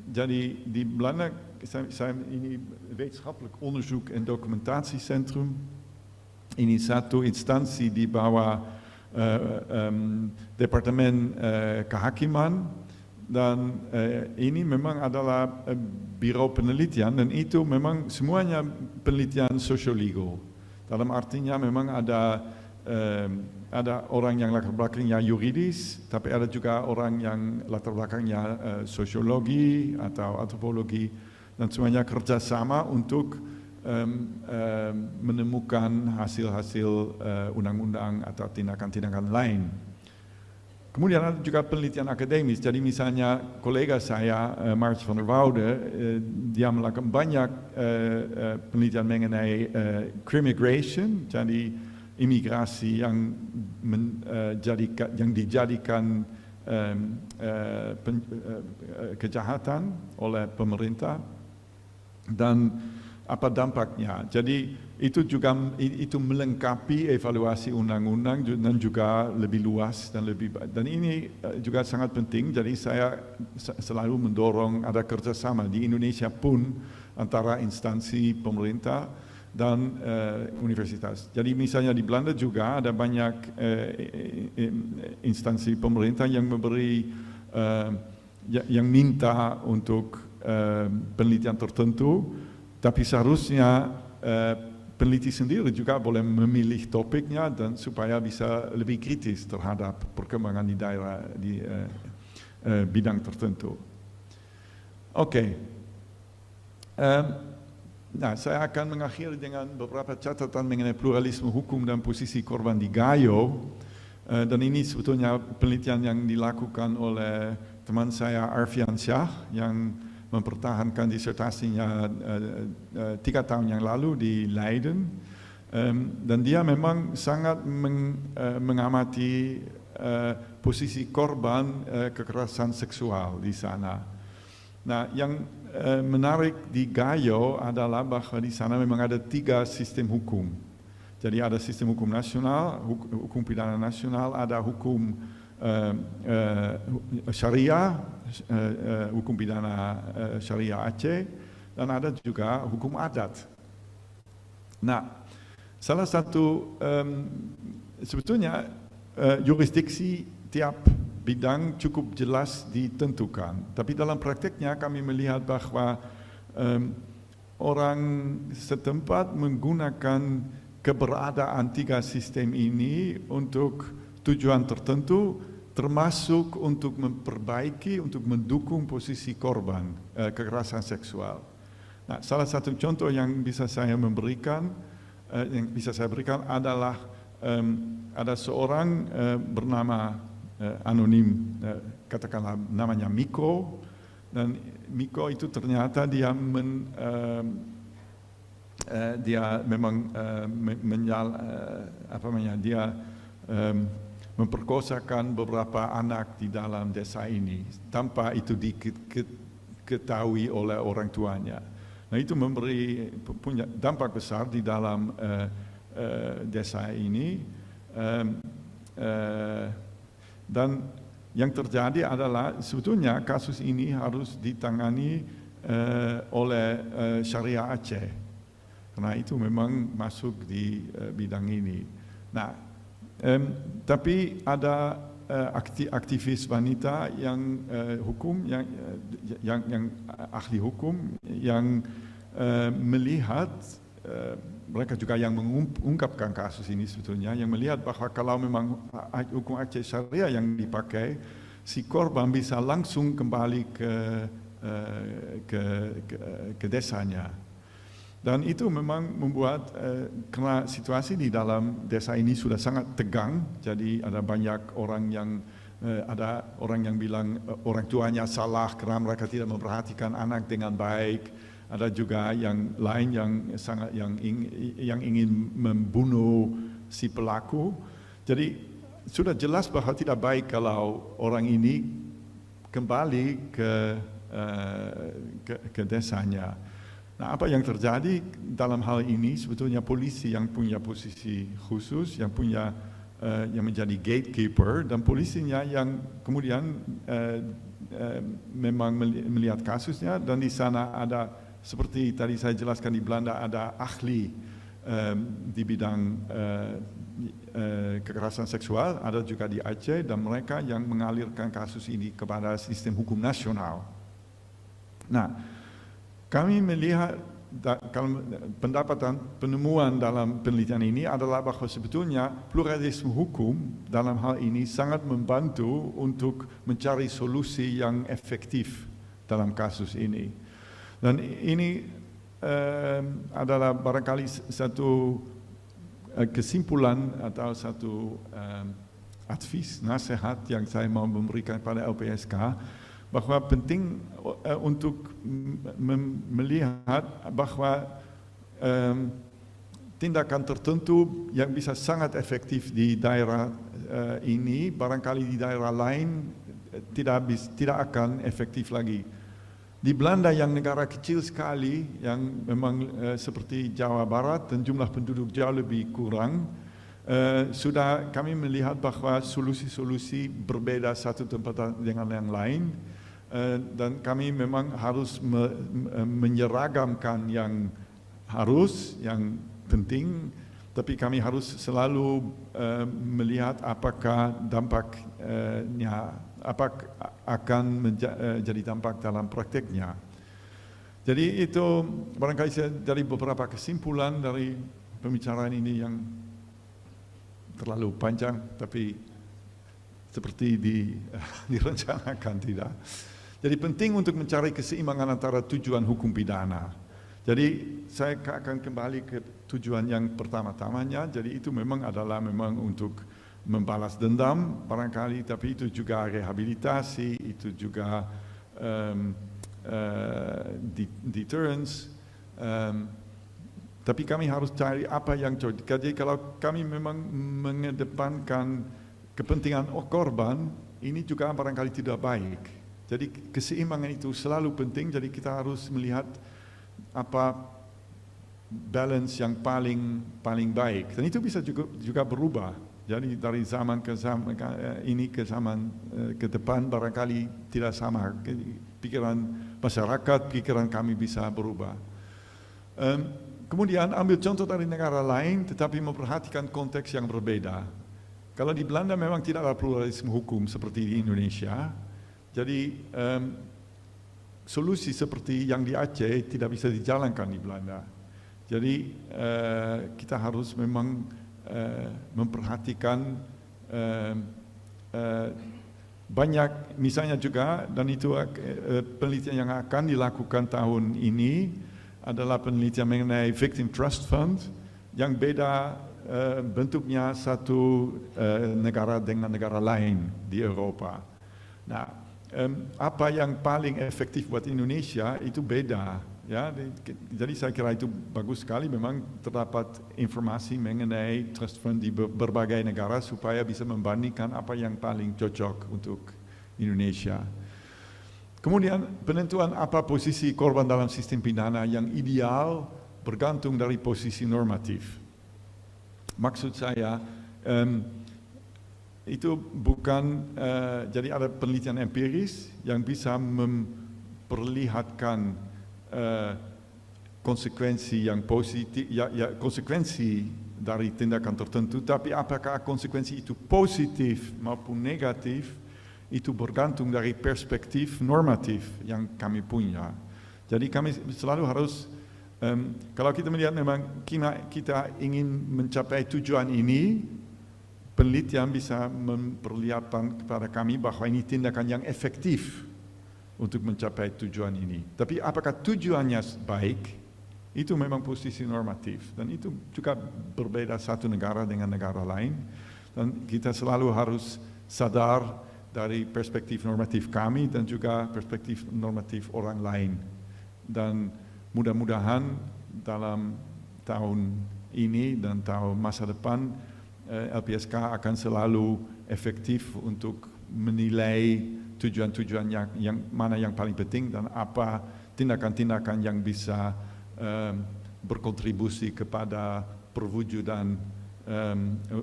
Jadi di Belanda, saya ini wetenschappelijk onderzoek en documentatiecentrum, ini satu instansi di bawah Departemen Kehakiman, dan ini memang adalah biro penelitian, dan itu memang semuanya penelitian sosiolego. Dalam artinya memang ada orang yang latar belakangnya yuridis, tapi ada juga orang yang latar belakangnya sosiologi atau antropologi, dan semuanya kerjasama untuk menemukan hasil-hasil undang-undang atau tindakan-tindakan lain. Kemudian ada juga penelitian akademis. Jadi misalnya kolega saya, Maartje van der Woude, dia melakukan banyak penelitian mengenai crimigration, jadi imigrasi yang dijadikan kejahatan oleh pemerintah, dan apa dampaknya. Jadi itu juga melengkapi evaluasi undang-undang dan juga lebih luas dan lebih baik. Dan ini juga sangat penting. Jadi saya selalu mendorong ada kerjasama di Indonesia pun antara instansi pemerintah dan universitas. Jadi misalnya di Belanda juga ada banyak instansi pemerintah yang memberi yang minta untuk penelitian tertentu. Tapi seharusnya peneliti sendiri juga boleh memilih topiknya, dan supaya bisa lebih kritis terhadap perkembangan di daerah di bidang tertentu. Nah, saya akan mengakhiri dengan beberapa catatan mengenai pluralisme hukum dan posisi korban di Gayo. Dan ini sebetulnya penelitian yang dilakukan oleh teman saya Arfian Syah, yang mempertahankan disertasinya 3 tahun yang lalu di Leiden, dan dia memang sangat mengamati posisi korban kekerasan seksual di sana. Nah, yang menarik di Gayo adalah bahwa di sana memang ada 3 sistem hukum. Jadi ada sistem hukum nasional, hukum pidana nasional, ada hukum syariah, hukum pidana syariah Aceh, dan ada juga hukum adat. Nah, salah satu sebetulnya jurisdiksi tiap bidang cukup jelas ditentukan, tapi dalam prakteknya kami melihat bahwa orang setempat menggunakan keberadaan 3 sistem ini untuk tujuan tertentu, termasuk untuk memperbaiki, untuk mendukung posisi korban kekerasan seksual. Nah, salah satu contoh yang bisa saya berikan adalah ada seorang bernama anonim, katakanlah namanya Miko, dan Miko itu ternyata dia memang memperkosakan beberapa anak di dalam desa ini tanpa itu diketahui oleh orang tuanya. Nah, itu punya dampak besar di dalam desa ini, dan yang terjadi adalah sebetulnya kasus ini harus ditangani oleh Syariah Aceh. Karena itu memang masuk di bidang ini. Nah, tapi ada aktivis wanita yang hukum, yang ahli hukum, yang melihat, mereka juga yang mengungkapkan kasus ini sebetulnya, yang melihat bahwa kalau memang hukum Aceh Syariah yang dipakai, si korban bisa langsung kembali ke desanya. Dan itu memang membuat, karena situasi di dalam desa ini sudah sangat tegang, jadi ada banyak orang yang, ada orang yang bilang orang tuanya salah karena mereka tidak memperhatikan anak dengan baik, ada juga yang lain yang ingin membunuh si pelaku. Jadi sudah jelas bahwa tidak baik kalau orang ini kembali ke desanya. Nah, apa yang terjadi dalam hal ini sebetulnya polisi yang punya posisi khusus, yang menjadi gatekeeper, dan polisinya yang kemudian memang melihat kasusnya, dan di sana ada, seperti tadi saya jelaskan, di Belanda ada ahli di bidang kekerasan seksual, ada juga di Aceh, dan mereka yang mengalirkan kasus ini kepada sistem hukum nasional. Nah, kami melihat, penemuan dalam penelitian ini adalah bahwa sebetulnya pluralisme hukum dalam hal ini sangat membantu untuk mencari solusi yang efektif dalam kasus ini. Dan ini adalah barangkali satu kesimpulan atau satu advice, nasihat yang saya mau memberikan pada LPSK, bahwa penting untuk melihat bahwa tindakan tertentu yang bisa sangat efektif di daerah ini, barangkali di daerah lain tidak akan efektif lagi. Di Belanda yang negara kecil sekali, yang memang seperti Jawa Barat dan jumlah penduduk jauh lebih kurang, sudah kami melihat bahwa solusi-solusi berbeda satu tempat dengan yang lain. Dan kami memang harus menyeragamkan yang penting, tapi kami harus selalu melihat apakah dampaknya, akan menjadi dampak dalam prakteknya. Jadi itu barangkali dari beberapa kesimpulan dari pembicaraan ini yang terlalu panjang, tapi seperti direncanakan tidak. Jadi penting untuk mencari keseimbangan antara tujuan hukum pidana. Jadi saya akan kembali ke tujuan yang pertama-tamanya. Jadi itu memang untuk membalas dendam barangkali, tapi itu juga rehabilitasi, itu juga deterrence. Tapi kami harus cari apa yang cocok. Jadi kalau kami memang mengedepankan kepentingan korban, ini juga barangkali tidak baik. Jadi keseimbangan itu selalu penting, jadi kita harus melihat apa balance yang paling baik. Dan itu bisa juga berubah. Jadi dari zaman ke zaman ini ke zaman ke depan barangkali tidak sama. Pikiran masyarakat, pikiran kami bisa berubah. Kemudian ambil contoh dari negara lain tetapi memperhatikan konteks yang berbeda. Kalau di Belanda memang tidak ada pluralisme hukum seperti di Indonesia. Jadi solusi seperti yang di Aceh tidak bisa dijalankan di Belanda. Jadi kita harus memang memperhatikan banyak, misalnya juga, dan itu penelitian yang akan dilakukan tahun ini adalah penelitian mengenai Victim Trust Fund yang beda bentuknya satu negara dengan negara lain di Eropa. Nah, apa yang paling efektif buat Indonesia itu beda, ya. Jadi saya kira itu bagus sekali, memang terdapat informasi mengenai trust fund di berbagai negara supaya bisa membandingkan apa yang paling cocok untuk Indonesia. Kemudian penentuan apa posisi korban dalam sistem pidana yang ideal bergantung dari posisi normatif. Maksud saya itu bukan, jadi ada penelitian empiris yang bisa memperlihatkan konsekuensi yang positif, konsekuensi dari tindakan tertentu, tapi apakah konsekuensi itu positif maupun negatif, itu bergantung dari perspektif normatif yang kami punya. Jadi kami selalu harus, kalau kita melihat memang kita ingin mencapai tujuan ini, penelitian bisa memperlihatkan kepada kami bahwa ini tindakan yang efektif untuk mencapai tujuan ini. Tapi apakah tujuannya baik, itu memang posisi normatif. Dan itu juga berbeda satu negara dengan negara lain. Dan kita selalu harus sadar dari perspektif normatif kami dan juga perspektif normatif orang lain. Dan mudah-mudahan dalam tahun ini dan tahun masa depan, LPSK akan selalu efektif untuk menilai tujuan-tujuan yang mana yang paling penting dan apa tindakan-tindakan yang bisa berkontribusi kepada perwujudan,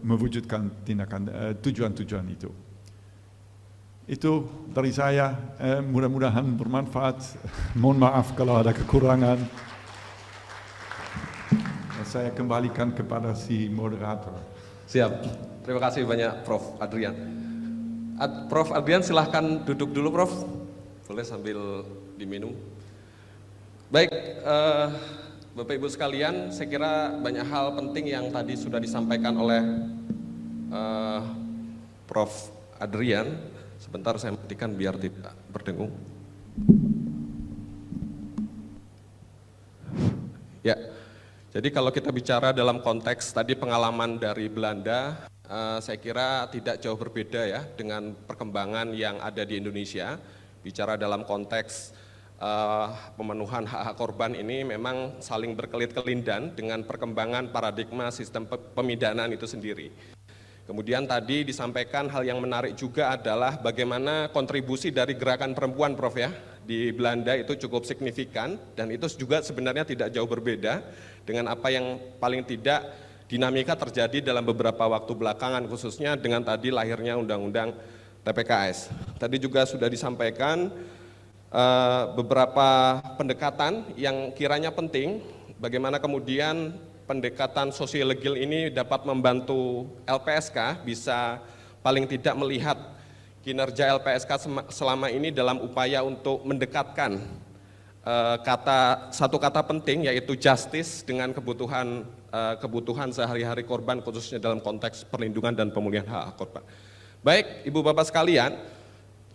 mewujudkan tindakan tujuan-tujuan itu. Itu dari saya, mudah-mudahan bermanfaat. Mohon maaf kalau ada kekurangan. Saya kembalikan kepada si moderator. Siap, terima kasih banyak Prof. Adrian. Prof. Adrian silahkan duduk dulu Prof. Boleh sambil diminum. Baik, Bapak Ibu sekalian, saya kira banyak hal penting yang tadi sudah disampaikan oleh Prof. Adrian. Sebentar saya matikan biar tidak berdengung. Ya. Jadi kalau kita bicara dalam konteks tadi pengalaman dari Belanda, saya kira tidak jauh berbeda ya dengan perkembangan yang ada di Indonesia. Bicara dalam konteks pemenuhan hak-hak korban ini memang saling berkelit-kelindan dengan perkembangan paradigma sistem pemidanaan itu sendiri. Kemudian tadi disampaikan hal yang menarik juga adalah bagaimana kontribusi dari gerakan perempuan Prof ya di Belanda itu cukup signifikan dan itu juga sebenarnya tidak jauh berbeda dengan apa yang paling tidak dinamika terjadi dalam beberapa waktu belakangan khususnya dengan tadi lahirnya Undang-Undang TPKS. Tadi juga sudah disampaikan beberapa pendekatan yang kiranya penting bagaimana kemudian pendekatan sosiologil ini dapat membantu LPSK bisa paling tidak melihat kinerja LPSK selama ini dalam upaya untuk mendekatkan satu kata penting yaitu justice dengan kebutuhan sehari-hari korban khususnya dalam konteks perlindungan dan pemulihan hak korban. Baik, Ibu Bapak sekalian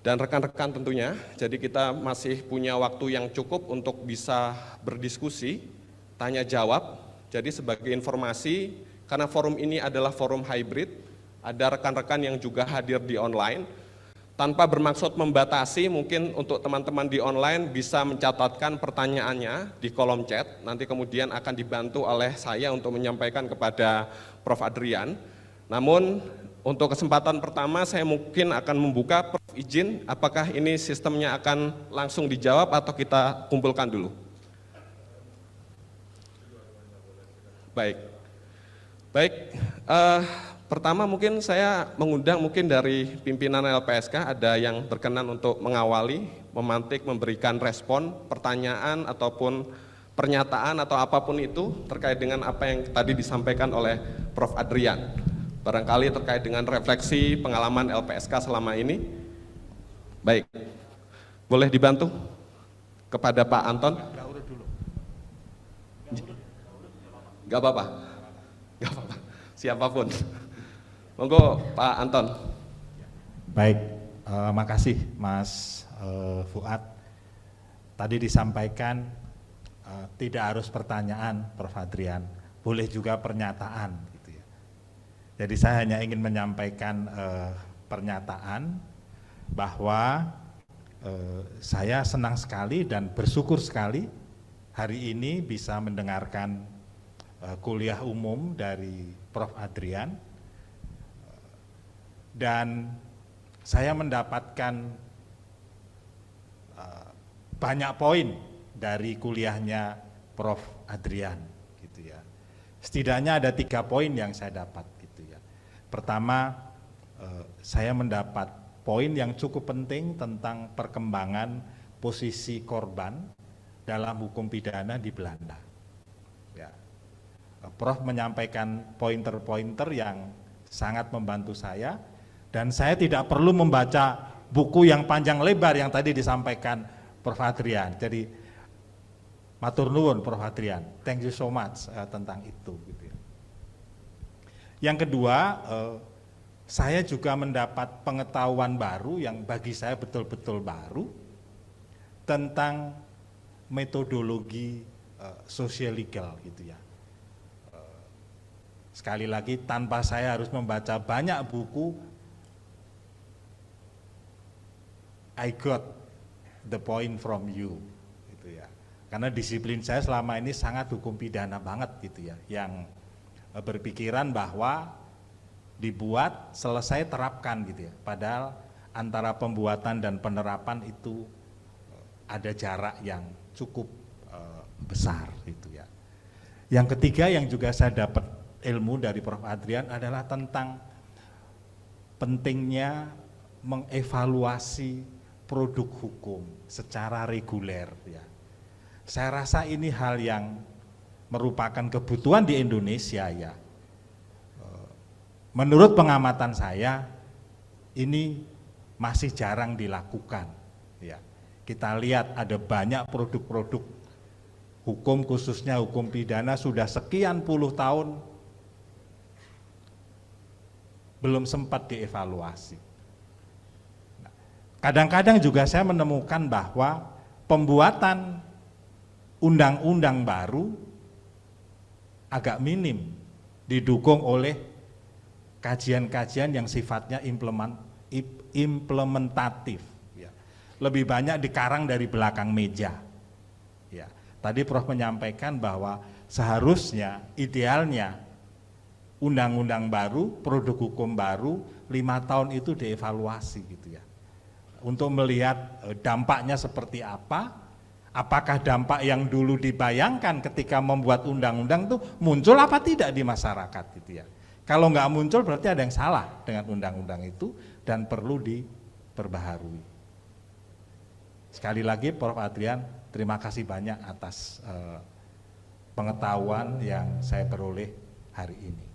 dan rekan-rekan tentunya, jadi kita masih punya waktu yang cukup untuk bisa berdiskusi, tanya jawab. Jadi sebagai informasi, karena forum ini adalah forum hybrid, ada rekan-rekan yang juga hadir di online, tanpa bermaksud membatasi, mungkin untuk teman-teman di online bisa mencatatkan pertanyaannya di kolom chat, nanti kemudian akan dibantu oleh saya untuk menyampaikan kepada Prof. Adrian. Namun untuk kesempatan pertama saya mungkin akan membuka Prof. Izin, apakah ini sistemnya akan langsung dijawab atau kita kumpulkan dulu? Baik, pertama mungkin saya mengundang mungkin dari pimpinan LPSK ada yang berkenan untuk mengawali, memantik, memberikan respon, pertanyaan ataupun pernyataan atau apapun itu terkait dengan apa yang tadi disampaikan oleh Prof. Adrian. Barangkali terkait dengan refleksi pengalaman LPSK selama ini. Baik, boleh dibantu kepada Pak Anton? Gak apa-apa, gak apa-apa, siapapun. Monggo Pak Anton. Baik, makasih Mas Fuad. Tadi disampaikan tidak harus pertanyaan, Prof. Adrian, boleh juga pernyataan. Gitu ya. Jadi saya hanya ingin menyampaikan pernyataan bahwa saya senang sekali dan bersyukur sekali hari ini bisa mendengarkan kuliah umum dari Prof. Adrian, dan saya mendapatkan banyak poin dari kuliahnya Prof. Adrian, gitu ya. Setidaknya ada 3 poin yang saya dapat, gitu ya. Pertama, saya mendapat poin yang cukup penting tentang perkembangan posisi korban dalam hukum pidana di Belanda. Ya. Prof menyampaikan pointer-pointer yang sangat membantu saya, dan saya tidak perlu membaca buku yang panjang lebar yang tadi disampaikan Prof. Adrian. Jadi matur nuwun Prof. Adrian, thank you so much tentang itu. Gitu ya. Yang kedua, saya juga mendapat pengetahuan baru yang bagi saya betul-betul baru tentang metodologi social legal, gitu ya. Sekali lagi, tanpa saya harus membaca banyak buku, I got the point from you, gitu ya. Karena disiplin saya selama ini sangat hukum pidana banget, gitu ya, yang berpikiran bahwa dibuat, selesai, terapkan, gitu ya. Padahal antara pembuatan dan penerapan itu ada jarak yang cukup besar, gitu ya. Yang ketiga yang juga saya dapat ilmu dari Prof. Adrian adalah tentang pentingnya mengevaluasi produk hukum secara reguler, ya. Saya rasa ini hal yang merupakan kebutuhan di Indonesia, ya. Menurut pengamatan saya, ini masih jarang dilakukan. Ya, kita lihat ada banyak produk-produk hukum, khususnya hukum pidana sudah sekian puluh tahun belum sempat dievaluasi. Kadang-kadang juga saya menemukan bahwa pembuatan undang-undang baru agak minim didukung oleh kajian-kajian yang sifatnya implementatif, ya. Lebih banyak dikarang dari belakang meja, ya. Tadi Prof menyampaikan bahwa seharusnya idealnya undang-undang baru, produk hukum baru 5 tahun itu dievaluasi, gitu ya, untuk melihat dampaknya seperti apa, apakah dampak yang dulu dibayangkan ketika membuat undang-undang itu muncul apa tidak di masyarakat, gitu ya. Kalau nggak muncul berarti ada yang salah dengan undang-undang itu dan perlu diperbaharui. Sekali lagi Prof. Adrian, terima kasih banyak atas pengetahuan yang saya peroleh hari ini.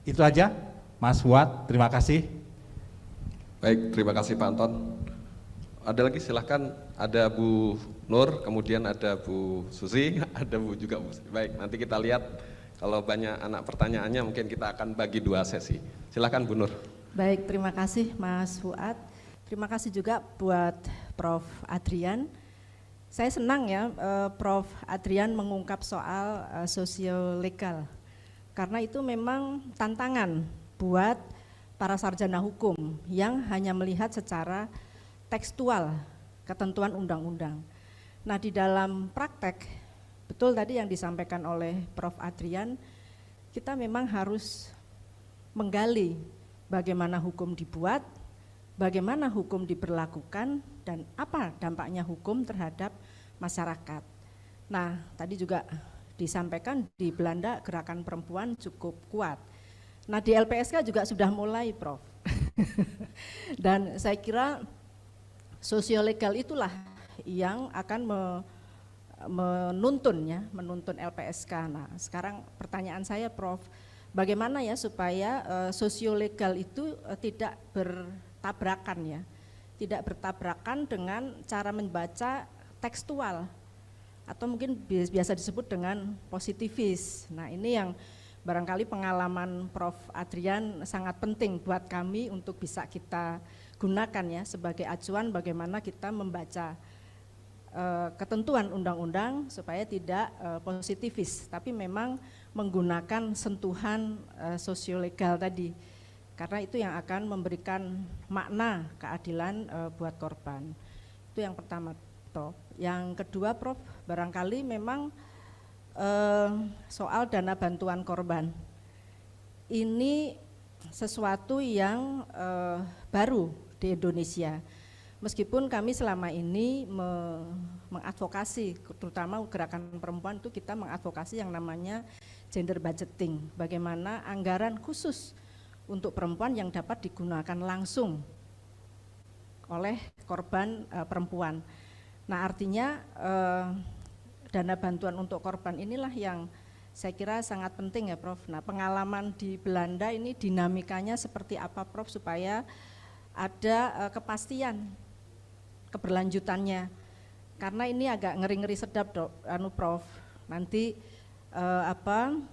Itu aja Mas Fuad, terima kasih. Baik, terima kasih Pak Anton. Ada lagi silahkan, ada Bu Nur, kemudian ada Bu Susi, ada Bu juga Bu. Baik, nanti kita lihat. Kalau banyak anak pertanyaannya mungkin kita akan bagi 2 sesi. Silakan Bu Nur. Baik, terima kasih Mas Fuad. Terima kasih juga buat Prof. Adrian. Saya senang ya Prof. Adrian mengungkap soal sosio-legal. Karena itu memang tantangan buat para sarjana hukum yang hanya melihat secara tekstual ketentuan undang-undang. Nah, di dalam praktek, betul tadi yang disampaikan oleh Prof. Adrian, kita memang harus menggali bagaimana hukum dibuat, bagaimana hukum diberlakukan dan apa dampaknya hukum terhadap masyarakat. Nah, tadi juga disampaikan di Belanda gerakan perempuan cukup kuat. Nah, di LPSK juga sudah mulai, Prof. Dan saya kira sosiolegal itulah yang akan menuntun LPSK. Nah, sekarang pertanyaan saya, Prof, bagaimana ya supaya sosiolegal itu tidak bertabrakan ya, tidak bertabrakan dengan cara membaca tekstual atau mungkin biasa disebut dengan positivis. Nah, ini yang barangkali pengalaman Prof. Adrian sangat penting buat kami untuk bisa kita gunakan ya sebagai acuan bagaimana kita membaca ketentuan undang-undang supaya tidak positivis, tapi memang menggunakan sentuhan sosiolegal tadi, karena itu yang akan memberikan makna keadilan buat korban. Itu yang pertama, Prof. Yang kedua, Prof, barangkali memang soal dana bantuan korban ini sesuatu yang baru di Indonesia. Meskipun kami selama ini mengadvokasi, terutama gerakan perempuan itu kita mengadvokasi yang namanya gender budgeting, bagaimana anggaran khusus untuk perempuan yang dapat digunakan langsung oleh korban perempuan. Nah, artinya dana bantuan untuk korban inilah yang saya kira sangat penting ya, Prof. Nah, pengalaman di Belanda ini dinamikanya seperti apa, Prof, supaya ada kepastian keberlanjutannya, karena ini agak ngeri-ngeri sedap, Prof. Nanti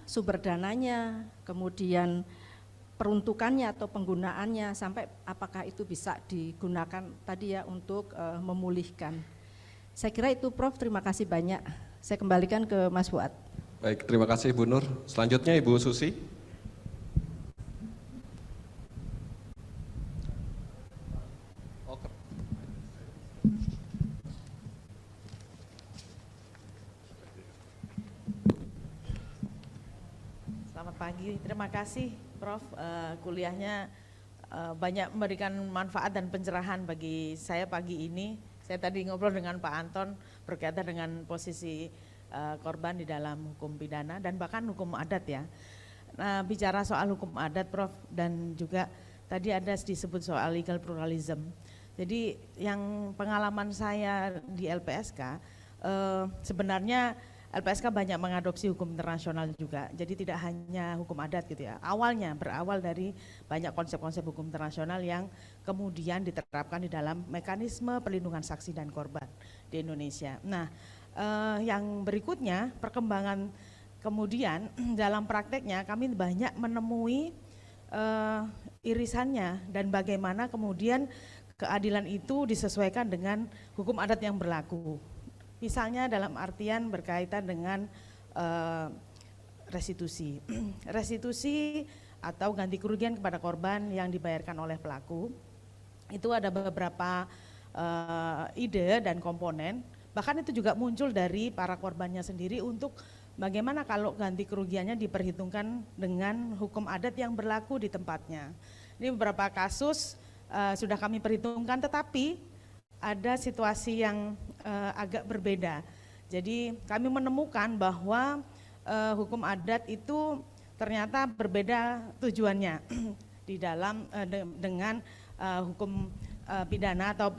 sumber dananya, kemudian peruntukannya atau penggunaannya, sampai apakah itu bisa digunakan tadi ya untuk memulihkan. Saya kira itu, Prof. Terima kasih banyak. Saya kembalikan ke Mas Fuad. Baik, terima kasih Bu Nur. Selanjutnya Ibu Susi. Selamat pagi, terima kasih Prof. Kuliahnya banyak memberikan manfaat dan pencerahan bagi saya pagi ini. Saya tadi ngobrol dengan Pak Anton berkaitan dengan posisi korban di dalam hukum pidana dan bahkan hukum adat ya. Nah, bicara soal hukum adat, Prof, dan juga tadi ada disebut soal legal pluralism. Jadi yang pengalaman saya di LPSK, sebenarnya LPSK banyak mengadopsi hukum internasional juga, jadi tidak hanya hukum adat gitu ya. Awalnya berawal dari banyak konsep-konsep hukum internasional yang kemudian diterapkan di dalam mekanisme perlindungan saksi dan korban di Indonesia. Nah, yang berikutnya perkembangan kemudian dalam prakteknya kami banyak menemui irisannya dan bagaimana kemudian keadilan itu disesuaikan dengan hukum adat yang berlaku. Misalnya dalam artian berkaitan dengan restitusi. Restitusi atau ganti kerugian kepada korban yang dibayarkan oleh pelaku. Itu ada beberapa ide dan komponen, bahkan itu juga muncul dari para korbannya sendiri untuk bagaimana kalau ganti kerugiannya diperhitungkan dengan hukum adat yang berlaku di tempatnya. Ini beberapa kasus sudah kami perhitungkan, tetapi ada situasi yang agak berbeda. Jadi kami menemukan bahwa hukum adat itu ternyata berbeda tujuannya di dalam dengan hukum pidana atau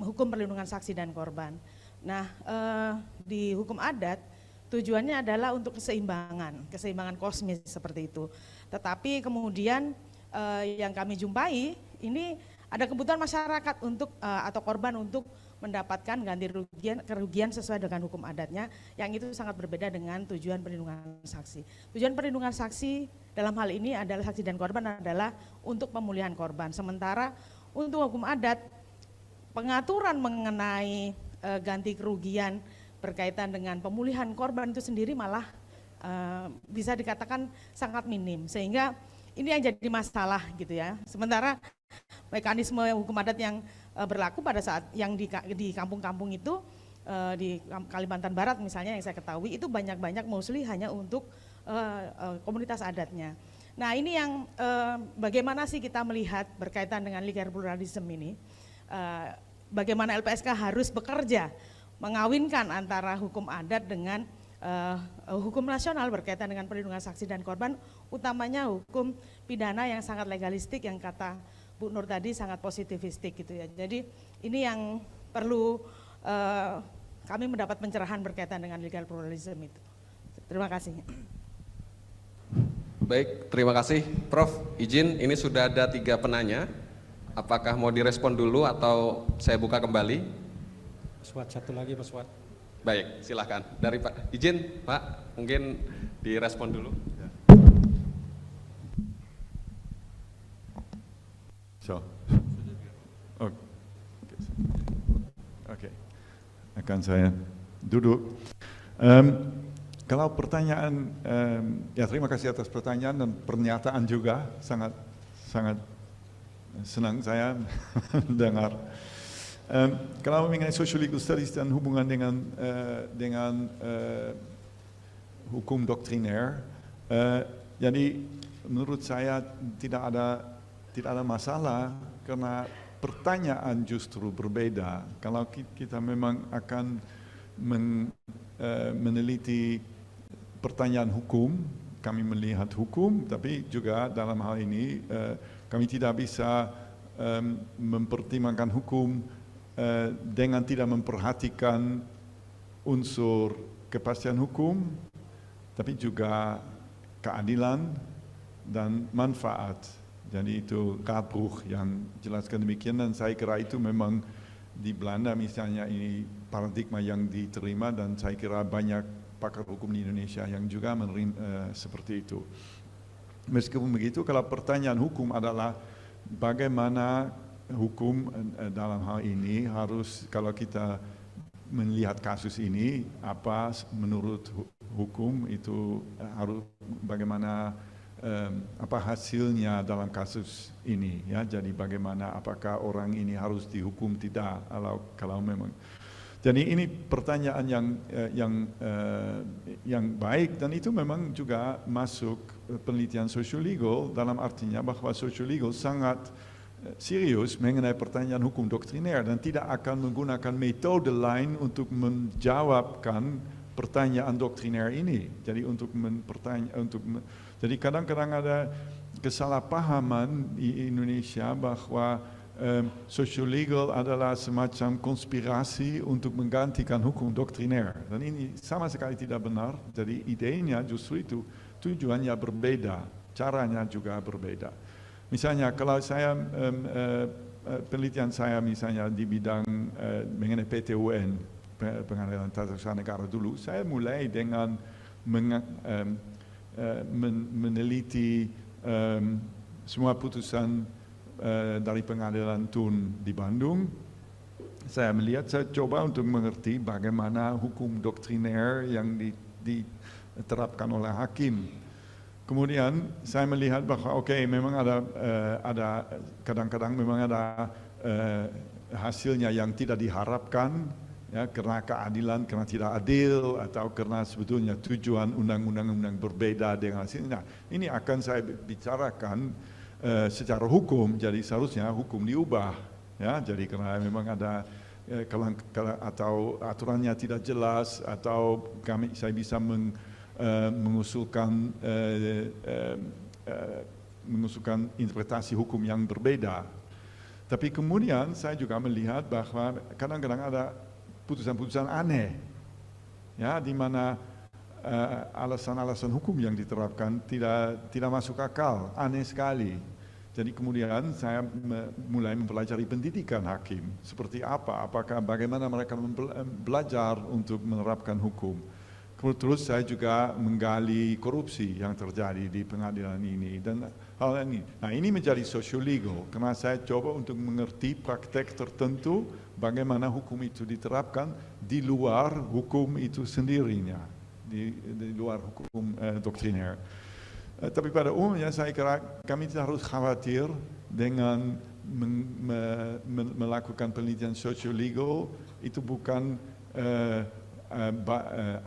hukum perlindungan saksi dan korban. Nah, di hukum adat tujuannya adalah untuk keseimbangan kosmis seperti itu. Tetapi kemudian yang kami jumpai ini ada kebutuhan masyarakat untuk atau korban untuk mendapatkan ganti kerugian sesuai dengan hukum adatnya, yang itu sangat berbeda dengan tujuan perlindungan saksi. Tujuan perlindungan saksi dalam hal ini adalah saksi dan korban adalah untuk pemulihan korban. Sementara untuk hukum adat pengaturan mengenai ganti kerugian berkaitan dengan pemulihan korban itu sendiri malah bisa dikatakan sangat minim, sehingga ini yang jadi masalah gitu ya. Sementara mekanisme hukum adat yang berlaku pada saat yang di kampung-kampung itu, di Kalimantan Barat misalnya yang saya ketahui itu banyak-banyak mostly hanya untuk komunitas adatnya. Nah ini yang bagaimana sih kita melihat berkaitan dengan legal pluralism ini, bagaimana LPSK harus bekerja mengawinkan antara hukum adat dengan hukum nasional berkaitan dengan perlindungan saksi dan korban, utamanya hukum pidana yang sangat legalistik yang kata Bu Nur tadi sangat positivistik gitu ya. Jadi ini yang perlu kami mendapat pencerahan berkaitan dengan legal pluralism itu. Terima kasih. Baik, terima kasih Prof. Izin, ini sudah ada 3 penanya. Apakah mau direspon dulu atau saya buka kembali? Mas Fuad, satu lagi Mas Fuad. Baik, silakan. Dari Pak, izin Pak, mungkin direspon dulu. So, oke, akan saya duduk. Kalau pertanyaan, ya terima kasih atas pertanyaan dan pernyataan juga, sangat senang saya dengar. Kalau mengenai social legal studies dan hubungan dengan hukum doktriner, jadi menurut saya tidak ada masalah karena pertanyaan justru berbeda. Kalau kita memang akan meneliti pertanyaan hukum, kami melihat hukum, tapi juga dalam hal ini kami tidak bisa mempertimbangkan hukum dengan tidak memperhatikan unsur kepastian hukum, tapi juga keadilan dan manfaat. Jadi itu Radbruch yang jelaskan demikian, dan saya kira itu memang di Belanda misalnya ini paradigma yang diterima, dan saya kira banyak pakar hukum di Indonesia yang juga menerima seperti itu. Meskipun begitu, kalau pertanyaan hukum adalah bagaimana hukum dalam hal ini harus, kalau kita melihat kasus ini, apa menurut hukum itu harus bagaimana, apa hasilnya dalam kasus ini, ya. Jadi bagaimana, apakah orang ini harus dihukum tidak, kalau memang. Jadi ini pertanyaan yang baik, dan itu memang juga masuk penelitian social legal, dalam artinya bahwa social legal sangat serius mengenai pertanyaan hukum doktriner dan tidak akan menggunakan metode lain untuk menjawabkan pertanyaan doktriner ini. Jadi jadi kadang-kadang ada kesalahpahaman di Indonesia bahwa social legal adalah semacam konspirasi untuk menggantikan hukum doktriner, dan ini sama sekali tidak benar. Jadi idenya justru itu, tujuannya berbeda, caranya juga berbeda. Misalnya kalau saya penelitian saya misalnya di bidang mengenai PT-UN, Pengadilan Tata Usaha Negara dulu, saya mulai dengan meneliti semua putusan dari Pengadilan Tun di Bandung. Saya coba untuk mengerti bagaimana hukum doktriner yang diterapkan oleh hakim. Kemudian saya melihat bahwa memang ada kadang-kadang memang ada hasilnya yang tidak diharapkan, ya, karena keadilan, karena tidak adil, atau karena sebetulnya tujuan undang-undang berbeda dengan hasilnya. Nah, ini akan saya bicarakan secara hukum, jadi seharusnya hukum diubah, ya. Jadi karena memang ada atau aturannya tidak jelas, atau saya bisa mengusulkan interpretasi hukum yang berbeda. Tapi kemudian saya juga melihat bahwa kadang-kadang ada putusan-putusan aneh, ya, di mana alasan-alasan hukum yang diterapkan tidak masuk akal, aneh sekali. Jadi kemudian saya mulai mempelajari pendidikan hakim, seperti bagaimana mereka belajar untuk menerapkan hukum. Terus saya juga menggali korupsi yang terjadi di pengadilan ini dan hal ini. Nah, ini menjadi social legal karena saya coba untuk mengerti praktek tertentu bagaimana hukum itu diterapkan di luar hukum itu sendirinya, di luar hukum doktriner. Tapi pada umumnya saya kira kami tidak harus khawatir dengan melakukan penelitian social legal. Itu bukan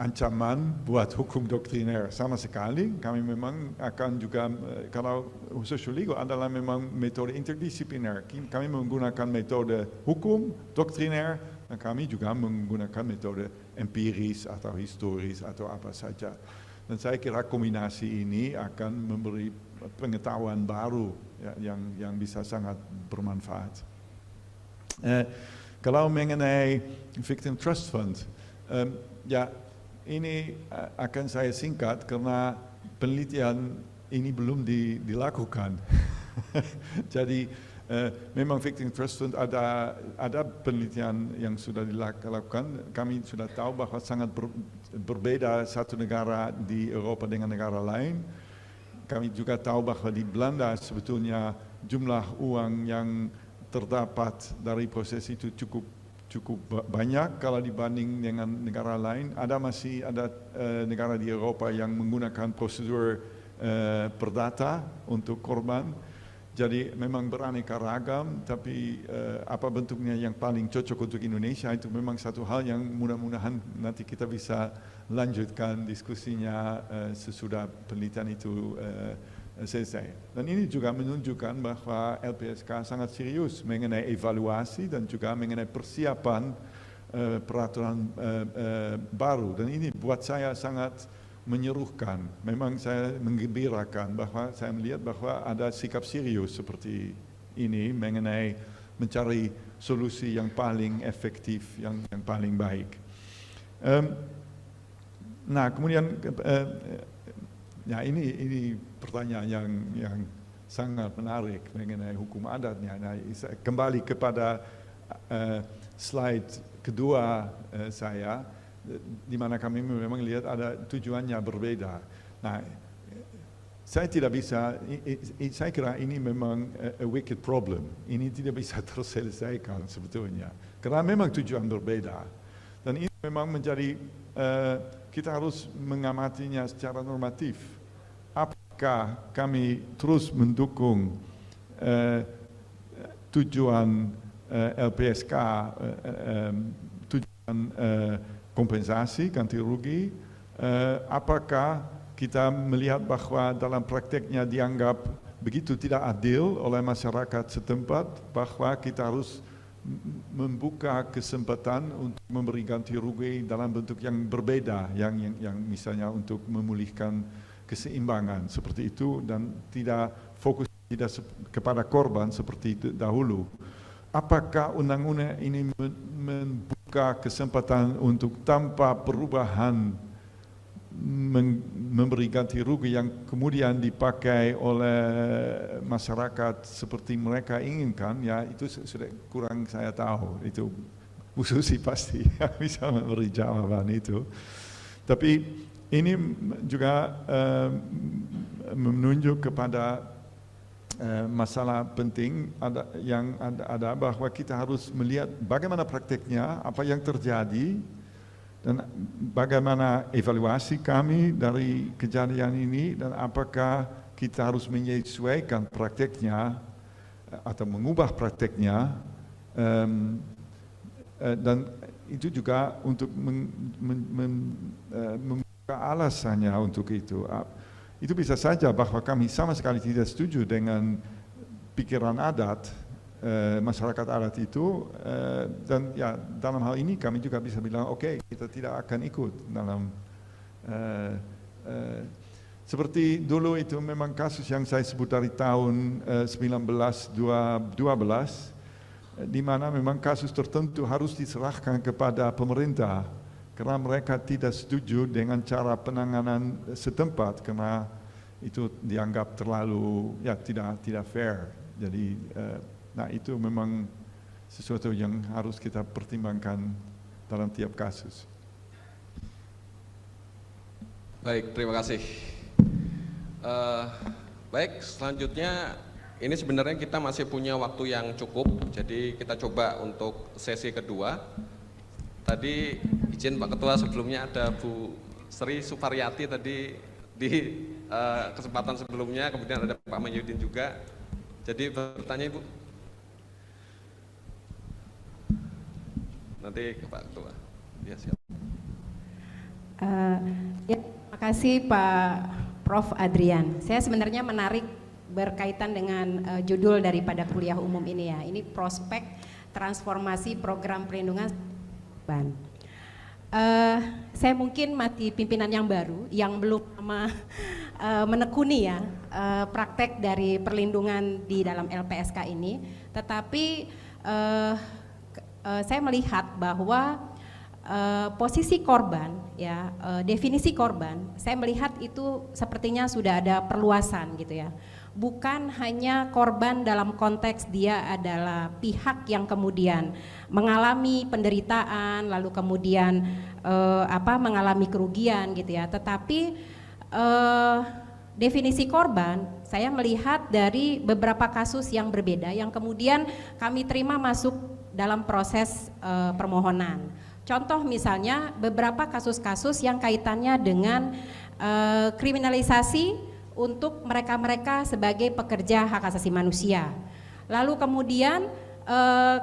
ancaman buat hukum doktriner sama sekali. Kami memang akan juga, kalau social legal adalah memang metode interdisipliner. Kami menggunakan metode hukum doktriner, dan kami juga menggunakan metode empiris atau historis atau apa saja. Dan saya kira kombinasi ini akan memberi pengetahuan baru ya, yang bisa sangat bermanfaat. Kalau mengenai Victim Trust Fund, ya ini akan saya singkat karena penelitian ini belum dilakukan. Jadi memang Victim Trust Fund ada penelitian yang sudah dilakukan. Kami sudah tahu bahwa sangat berbeda satu negara di Eropa dengan negara lain. Kami juga tahu bahwa di Belanda sebetulnya jumlah uang yang terdapat dari proses itu cukup banyak kalau dibanding dengan negara lain. Masih ada negara di Eropa yang menggunakan prosedur perdata untuk korban. Jadi memang beraneka ragam, tapi apa bentuknya yang paling cocok untuk Indonesia itu memang satu hal yang mudah-mudahan nanti kita bisa lanjutkan diskusinya sesudah penelitian itu selesai. Dan ini juga menunjukkan bahwa LPSK sangat serius mengenai evaluasi dan juga mengenai persiapan peraturan baru. Dan ini buat saya sangat menyerukan. Memang saya menggembirakan bahwa saya melihat bahwa ada sikap serius seperti ini mengenai mencari solusi yang paling efektif, yang paling baik. Nah, kemudian ya ini pertanyaan yang sangat menarik mengenai hukum adatnya. Nah, kembali kepada slide kedua saya, di mana kami memang lihat ada tujuannya berbeda. Nah, saya tidak bisa, saya kira ini memang a wicked problem. Ini tidak bisa terselesaikan sebetulnya, karena memang tujuan berbeda. Dan ini memang menjadi, kita harus mengamatinya secara normatif. Apakah kami terus mendukung tujuan LPSK, tujuan kompensasi, ganti rugi, apakah kita melihat bahwa dalam prakteknya dianggap begitu tidak adil oleh masyarakat setempat, bahwa kita harus membuka kesempatan untuk memberi ganti rugi dalam bentuk yang berbeda, yang misalnya untuk memulihkan keseimbangan seperti itu, dan tidak fokus tidak kepada korban seperti itu dahulu. Apakah undang-undang ini membuka kesempatan untuk tanpa perubahan memberi ganti rugi yang kemudian dipakai oleh masyarakat seperti mereka inginkan? Ya, itu sudah kurang saya tahu. Itu Bu Susi pasti bisa memberi jawaban itu. Tapi ini juga menunjuk kepada masalah penting ada bahwa kita harus melihat bagaimana prakteknya, apa yang terjadi, dan bagaimana evaluasi kami dari kejadian ini, dan apakah kita harus menyesuaikan prakteknya atau mengubah prakteknya, dan itu juga untuk membuka alasannya untuk itu. Itu bisa saja bahwa kami sama sekali tidak setuju dengan pikiran adat, masyarakat adat itu, dan ya dalam hal ini kami juga bisa bilang oke, kita tidak akan ikut dalam seperti dulu itu memang kasus yang saya sebut dari tahun 1912, di mana memang kasus tertentu harus diserahkan kepada pemerintah karena mereka tidak setuju dengan cara penanganan setempat, karena itu dianggap terlalu tidak fair. Jadi nah itu memang sesuatu yang harus kita pertimbangkan dalam tiap kasus. Baik, terima kasih. Baik, selanjutnya ini sebenarnya kita masih punya waktu yang cukup, jadi kita coba untuk sesi kedua. Tadi izin Pak Ketua, sebelumnya ada Bu Sri Suparyati tadi di kesempatan sebelumnya, kemudian ada Pak Mahyudin juga. Jadi bertanya Ibu. Nanti ke Pak Ketua. Ya, siap. Ya, terima kasih Pak Prof. Adrian. Saya sebenarnya menarik berkaitan dengan judul daripada kuliah umum ini ya. Ini prospek transformasi program perlindungan korban. Saya mungkin masih pimpinan yang baru yang belum menekuni ya praktek dari perlindungan di dalam LPSK ini, tetapi saya melihat bahwa posisi korban ya, definisi korban saya melihat itu sepertinya sudah ada perluasan gitu ya. Bukan hanya korban dalam konteks dia adalah pihak yang kemudian mengalami penderitaan lalu kemudian mengalami kerugian gitu ya, tetapi definisi korban saya melihat dari beberapa kasus yang berbeda yang kemudian kami terima masuk dalam proses permohonan. Contoh misalnya beberapa kasus-kasus yang kaitannya dengan kriminalisasi untuk mereka-mereka sebagai pekerja hak asasi manusia. Lalu kemudian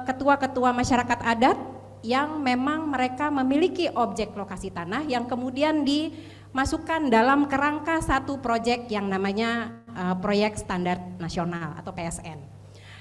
ketua-ketua masyarakat adat yang memang mereka memiliki objek lokasi tanah yang kemudian dimasukkan dalam kerangka satu proyek yang namanya proyek standar nasional atau PSN.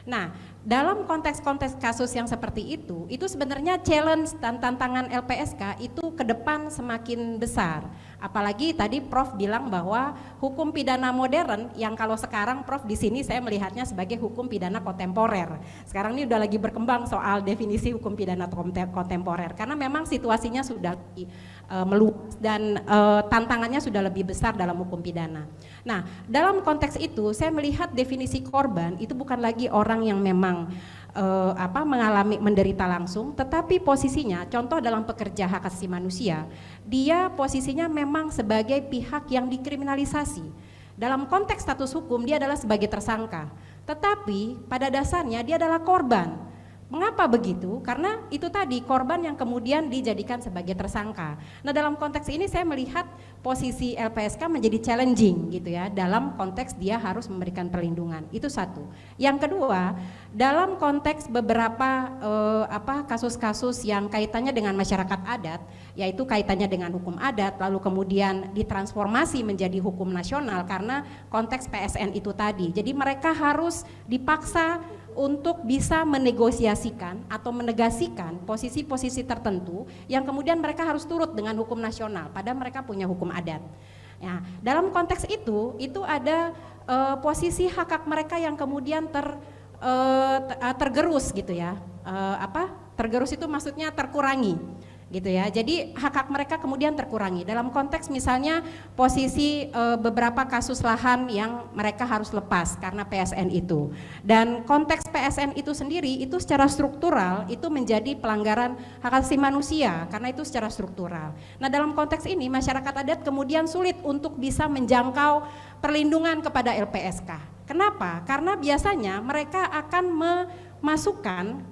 Nah, dalam konteks-konteks kasus yang seperti itu sebenarnya challenge dan tantangan LPSK itu ke depan semakin besar. Apalagi tadi Prof bilang bahwa hukum pidana modern yang kalau sekarang Prof di sini saya melihatnya sebagai hukum pidana kontemporer. Sekarang ini udah lagi berkembang soal definisi hukum pidana kontemporer karena memang situasinya sudah meluas dan tantangannya sudah lebih besar dalam hukum pidana. Nah, dalam konteks itu saya melihat definisi korban itu bukan lagi orang yang memang mengalami menderita langsung, tetapi posisinya contoh dalam pekerja hak asasi manusia, dia posisinya memang sebagai pihak yang dikriminalisasi. Dalam konteks status hukum dia adalah sebagai tersangka, tetapi pada dasarnya dia adalah korban. Mengapa begitu? Karena itu tadi korban yang kemudian dijadikan sebagai tersangka. Nah, dalam konteks ini saya melihat posisi LPSK menjadi challenging gitu ya, dalam konteks dia harus memberikan perlindungan. Itu satu. Yang kedua, dalam konteks beberapa kasus-kasus yang kaitannya dengan masyarakat adat, yaitu kaitannya dengan hukum adat, lalu kemudian ditransformasi menjadi hukum nasional karena konteks PSN itu tadi. Jadi mereka harus dipaksa untuk bisa menegosiasikan atau menegasikan posisi-posisi tertentu yang kemudian mereka harus turut dengan hukum nasional, padahal mereka punya hukum adat. Ya, dalam konteks itu ada posisi hak-hak mereka yang kemudian tergerus gitu ya. Tergerus itu maksudnya terkurangi gitu ya. Jadi hak-hak mereka kemudian terkurangi dalam konteks misalnya posisi beberapa kasus lahan yang mereka harus lepas karena PSN itu. Dan konteks PSN itu sendiri itu secara struktural itu menjadi pelanggaran hak asasi manusia karena itu secara struktural. Nah, dalam konteks ini masyarakat adat kemudian sulit untuk bisa menjangkau perlindungan kepada LPSK. Kenapa? Karena biasanya mereka akan memasukkan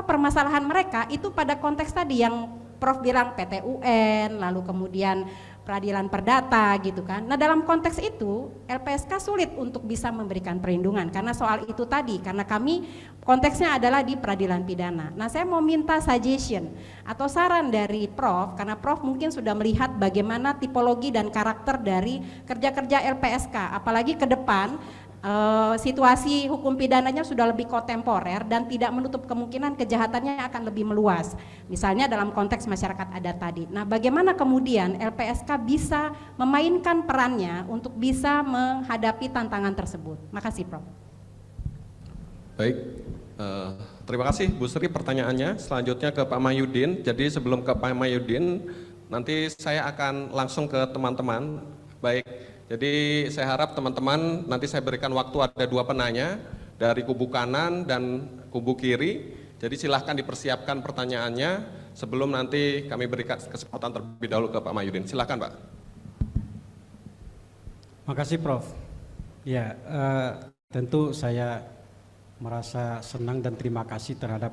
permasalahan mereka itu pada konteks tadi yang Prof bilang PT UN, lalu kemudian peradilan perdata gitu kan. Nah, dalam konteks itu LPSK sulit untuk bisa memberikan perlindungan karena soal itu tadi, karena kami konteksnya adalah di peradilan pidana. Nah, saya mau minta suggestion atau saran dari Prof karena Prof mungkin sudah melihat bagaimana tipologi dan karakter dari kerja-kerja LPSK, apalagi ke depan situasi hukum pidananya sudah lebih kontemporer dan tidak menutup kemungkinan kejahatannya akan lebih meluas, misalnya dalam konteks masyarakat adat tadi. Nah, bagaimana kemudian LPSK bisa memainkan perannya untuk bisa menghadapi tantangan tersebut? Makasih, Prof. Baik, terima kasih Bu Sri pertanyaannya. Selanjutnya ke Pak Mahyudin. Jadi sebelum ke Pak Mahyudin, nanti saya akan langsung ke teman-teman. Baik. Jadi saya harap teman-teman nanti saya berikan waktu ada 2 penanya dari kubu kanan dan kubu kiri. Jadi silahkan dipersiapkan pertanyaannya sebelum nanti kami berikan kesempatan terlebih dahulu ke Pak Mahyudin. Silahkan Pak. Makasih Prof. Ya, tentu saya merasa senang dan terima kasih terhadap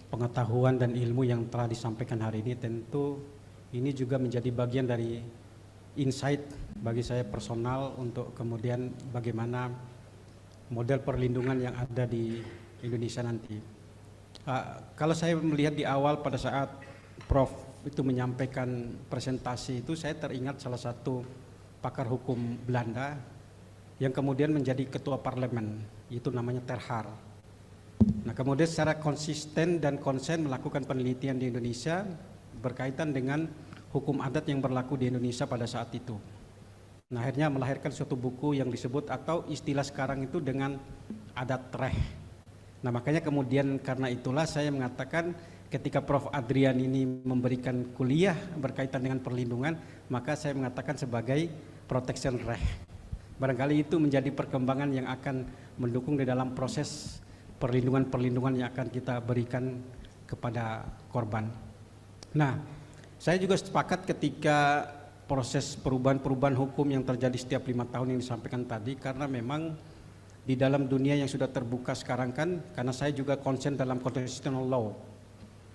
pengetahuan dan ilmu yang telah disampaikan hari ini. Tentu ini juga menjadi bagian dari insight bagi saya personal untuk kemudian bagaimana model perlindungan yang ada di Indonesia nanti. Kalau saya melihat di awal pada saat Prof itu menyampaikan presentasi itu, saya teringat salah satu pakar hukum Belanda yang kemudian menjadi ketua parlemen, itu namanya Terhar. Nah, kemudian secara konsisten dan konsen melakukan penelitian di Indonesia berkaitan dengan hukum adat yang berlaku di Indonesia pada saat itu. Nah, akhirnya melahirkan suatu buku yang disebut atau istilah sekarang itu dengan adat reh. Nah, makanya kemudian karena itulah saya mengatakan ketika Prof. Adrian ini memberikan kuliah berkaitan dengan perlindungan, maka saya mengatakan sebagai protection reh. Barangkali itu menjadi perkembangan yang akan mendukung di dalam proses perlindungan-perlindungan yang akan kita berikan kepada korban. Nah, saya juga sepakat ketika proses perubahan-perubahan hukum yang terjadi setiap 5 tahun yang disampaikan tadi, karena memang di dalam dunia yang sudah terbuka sekarang kan, karena saya juga konsen dalam constitutional law,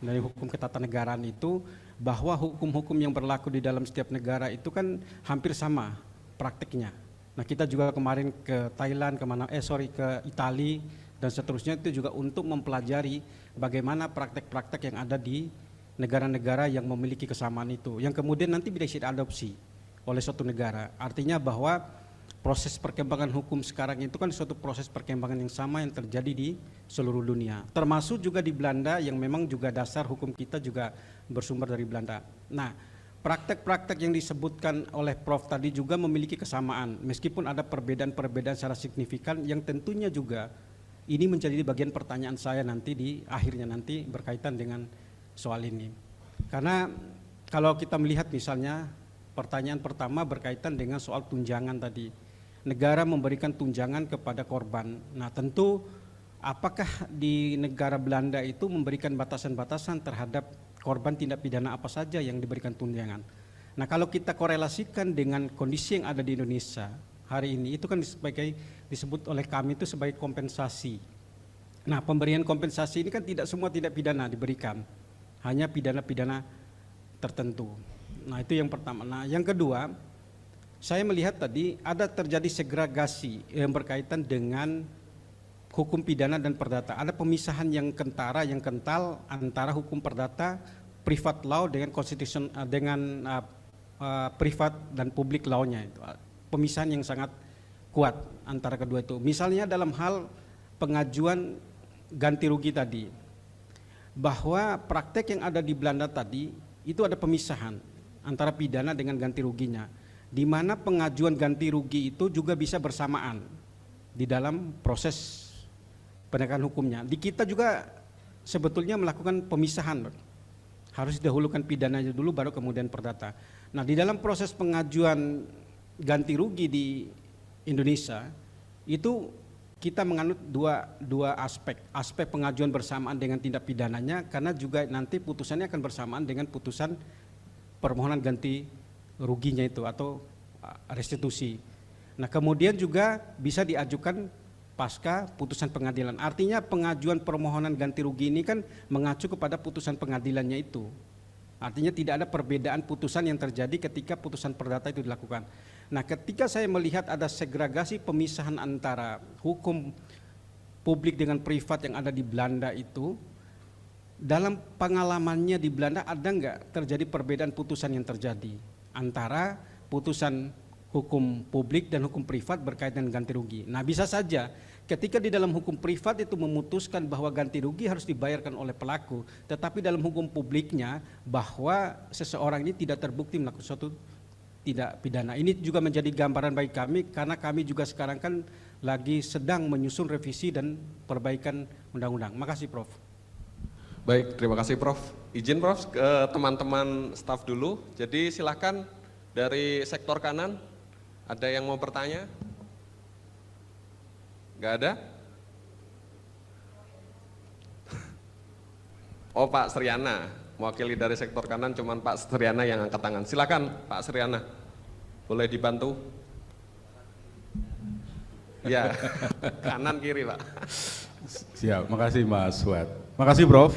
dari hukum ketatanegaraan itu, bahwa hukum-hukum yang berlaku di dalam setiap negara itu kan hampir sama praktiknya. Nah, kita juga kemarin ke Thailand, ke Italia dan seterusnya, itu juga untuk mempelajari bagaimana praktek-praktek yang ada di negara-negara yang memiliki kesamaan itu, yang kemudian nanti bisa diadopsi oleh suatu negara. Artinya bahwa proses perkembangan hukum sekarang itu kan suatu proses perkembangan yang sama yang terjadi di seluruh dunia, termasuk juga di Belanda yang memang juga dasar hukum kita juga bersumber dari Belanda. Nah, praktek-praktek yang disebutkan oleh Prof tadi juga memiliki kesamaan, meskipun ada perbedaan-perbedaan secara signifikan yang tentunya juga ini menjadi bagian pertanyaan saya nanti di akhirnya nanti berkaitan dengan soal ini. Karena kalau kita melihat misalnya pertanyaan pertama berkaitan dengan soal tunjangan tadi. Negara memberikan tunjangan kepada korban. Nah, tentu apakah di negara Belanda itu memberikan batasan-batasan terhadap korban tindak pidana apa saja yang diberikan tunjangan. Nah, kalau kita korelasikan dengan kondisi yang ada di Indonesia hari ini, itu kan disebut oleh kami itu sebagai kompensasi. Nah, pemberian kompensasi ini kan tidak semua tindak pidana diberikan, hanya pidana-pidana tertentu. Nah, itu yang pertama. Nah, yang kedua, saya melihat tadi ada terjadi segregasi yang berkaitan dengan hukum pidana dan perdata. Ada pemisahan yang kentara, yang kental antara hukum perdata, privat law dengan constitution, dengan privat dan public law-nya itu. Pemisahan yang sangat kuat antara kedua itu. Misalnya dalam hal pengajuan ganti rugi tadi, bahwa praktek yang ada di Belanda tadi itu ada pemisahan antara pidana dengan ganti ruginya, di mana pengajuan ganti rugi itu juga bisa bersamaan di dalam proses penegakan hukumnya. Di kita juga sebetulnya melakukan pemisahan, harus didahulukan pidananya dulu baru kemudian perdata. Nah, di dalam proses pengajuan ganti rugi di Indonesia itu kita menganut dua aspek pengajuan bersamaan dengan tindak pidananya, karena juga nanti putusannya akan bersamaan dengan putusan permohonan ganti ruginya itu atau restitusi. Nah, kemudian juga bisa diajukan pasca putusan pengadilan. Artinya pengajuan permohonan ganti rugi ini kan mengacu kepada putusan pengadilannya itu. Artinya tidak ada perbedaan putusan yang terjadi ketika putusan perdata itu dilakukan. Nah, ketika saya melihat ada segregasi pemisahan antara hukum publik dengan privat yang ada di Belanda itu, dalam pengalamannya di Belanda ada nggak terjadi perbedaan putusan yang terjadi antara putusan hukum publik dan hukum privat berkaitan dengan ganti rugi. Nah, bisa saja ketika di dalam hukum privat itu memutuskan bahwa ganti rugi harus dibayarkan oleh pelaku, tetapi dalam hukum publiknya bahwa seseorang ini tidak terbukti melakukan suatu tidak pidana. Ini juga menjadi gambaran bagi kami, karena kami juga sekarang kan lagi sedang menyusun revisi dan perbaikan undang-undang. Makasih, Prof. Baik, terima kasih Prof. Izin Prof ke teman-teman staf dulu. Jadi silakan dari sektor kanan, ada yang mau bertanya? Enggak ada? Oh, Pak Sriana, mewakili dari sektor kanan, cuman Pak Sriana yang angkat tangan. Silakan Pak Sriana, boleh dibantu? Ya, kanan kiri Pak. Siap, makasih Mas Fuad. Makasih Prof,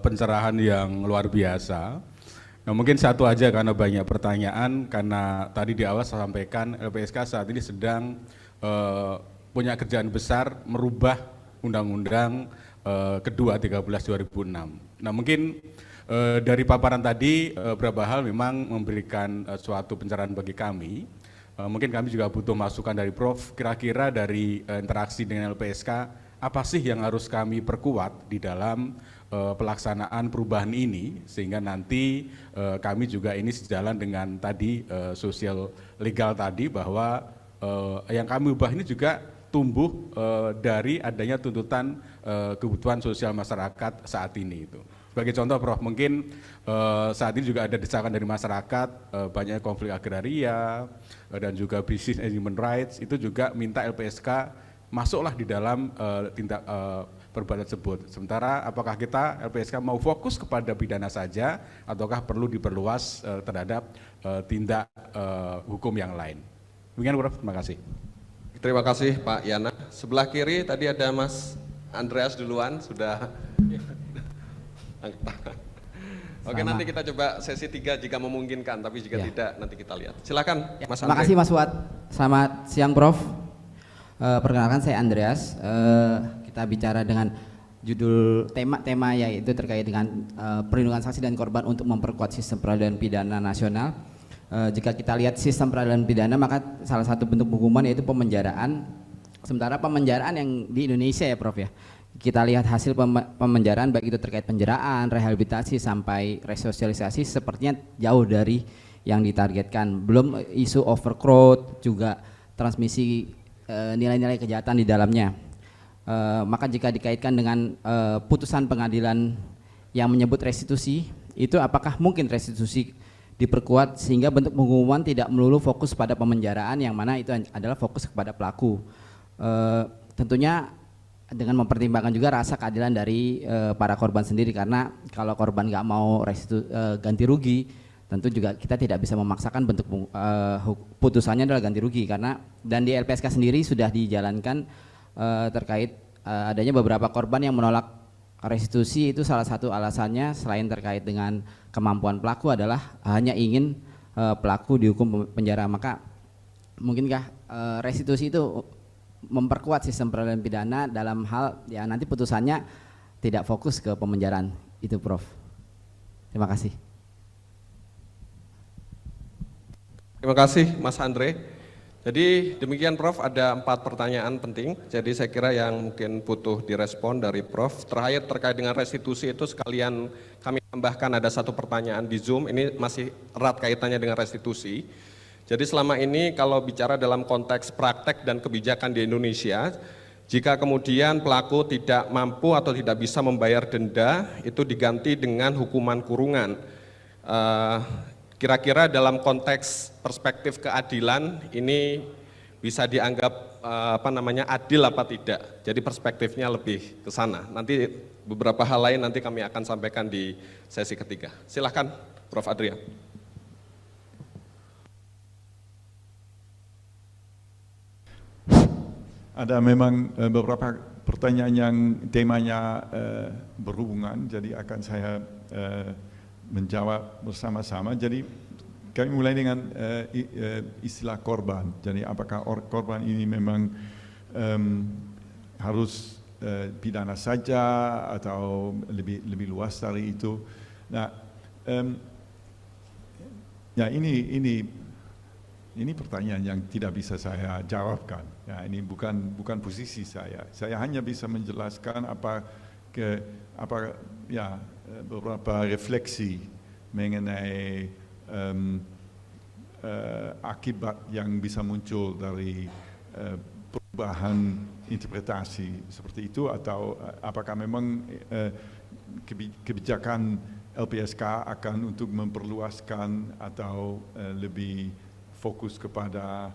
pencerahan yang luar biasa. Nah, mungkin satu aja karena banyak pertanyaan, karena tadi di awal saya sampaikan LPSK saat ini sedang punya kerjaan besar merubah Undang-Undang kedua 13/2006. Nah, mungkin Dari paparan tadi beberapa hal memang memberikan suatu pencerahan bagi kami. Mungkin kami juga butuh masukan dari Prof. Kira-kira dari interaksi dengan LPSK, apa sih yang harus kami perkuat di dalam pelaksanaan perubahan ini, sehingga nanti kami juga ini sejalan dengan tadi sosial legal tadi, bahwa yang kami ubah ini juga tumbuh dari adanya tuntutan kebutuhan sosial masyarakat saat ini itu. Sebagai contoh Prof, mungkin saat ini juga ada desakan dari masyarakat, banyak konflik agraria dan juga business and human rights, itu juga minta LPSK masuklah di dalam tindak perbuatan tersebut. Sementara apakah kita LPSK mau fokus kepada pidana saja ataukah perlu diperluas terhadap tindak hukum yang lain? Demikian Prof, terima kasih. Terima kasih Pak Yana. Sebelah kiri tadi ada Mas Andreas duluan, sudah angkat tangan. Oke, nanti kita coba sesi 3 jika memungkinkan, tapi jika tidak nanti kita lihat. Silakan Mas Andreas. Terima kasih Mas Fuad. Selamat siang Prof. Perkenalkan saya Andreas. Kita bicara dengan judul tema yaitu terkait dengan perlindungan saksi dan korban untuk memperkuat sistem peradilan pidana nasional. Jika kita lihat sistem peradilan pidana, maka salah satu bentuk hukuman yaitu pemenjaraan. Sementara pemenjaraan yang di Indonesia ya Prof ya, kita lihat hasil pemenjaraan baik itu terkait penjaraan, rehabilitasi sampai resosialisasi sepertinya jauh dari yang ditargetkan. Belum isu overcrowd, juga transmisi nilai-nilai kejahatan di dalamnya. Maka jika dikaitkan dengan putusan pengadilan yang menyebut restitusi, itu apakah mungkin restitusi diperkuat sehingga bentuk penghukuman tidak melulu fokus pada pemenjaraan, yang mana itu adalah fokus kepada pelaku. Tentunya dengan mempertimbangkan juga rasa keadilan dari para korban sendiri, karena kalau korban nggak mau ganti rugi, tentu juga kita tidak bisa memaksakan bentuk putusannya adalah ganti rugi, karena dan di LPSK sendiri sudah dijalankan terkait adanya beberapa korban yang menolak restitusi. Itu salah satu alasannya selain terkait dengan kemampuan pelaku adalah hanya ingin pelaku dihukum penjara. Maka mungkinkah restitusi itu memperkuat sistem peradilan pidana dalam hal ya nanti putusannya tidak fokus ke pemenjaraan itu Prof. Terima kasih. Terima kasih Mas Andre. Jadi demikian Prof, ada 4 pertanyaan penting, jadi saya kira yang mungkin butuh direspon dari Prof. Terakhir terkait dengan restitusi itu sekalian kami tambahkan ada 1 pertanyaan di Zoom, ini masih erat kaitannya dengan restitusi. Jadi selama ini kalau bicara dalam konteks praktek dan kebijakan di Indonesia, jika kemudian pelaku tidak mampu atau tidak bisa membayar denda, itu diganti dengan hukuman kurungan. Kira-kira dalam konteks perspektif keadilan ini bisa dianggap adil apa tidak? Jadi perspektifnya lebih ke sana. Nanti beberapa hal lain nanti kami akan sampaikan di sesi ketiga. Silahkan Prof. Adrian. Ada memang beberapa pertanyaan yang temanya berhubungan, jadi akan saya menjawab bersama-sama. Jadi kami mulai dengan istilah korban. Jadi apakah korban ini memang harus pidana saja atau lebih luas dari itu? Nah, ya ini pertanyaan yang tidak bisa saya jawabkan. Ya, ini bukan posisi saya. Saya hanya bisa menjelaskan beberapa refleksi mengenai akibat yang bisa muncul dari perubahan interpretasi seperti itu, atau apakah memang kebijakan LPSK akan untuk memperluaskan atau lebih fokus kepada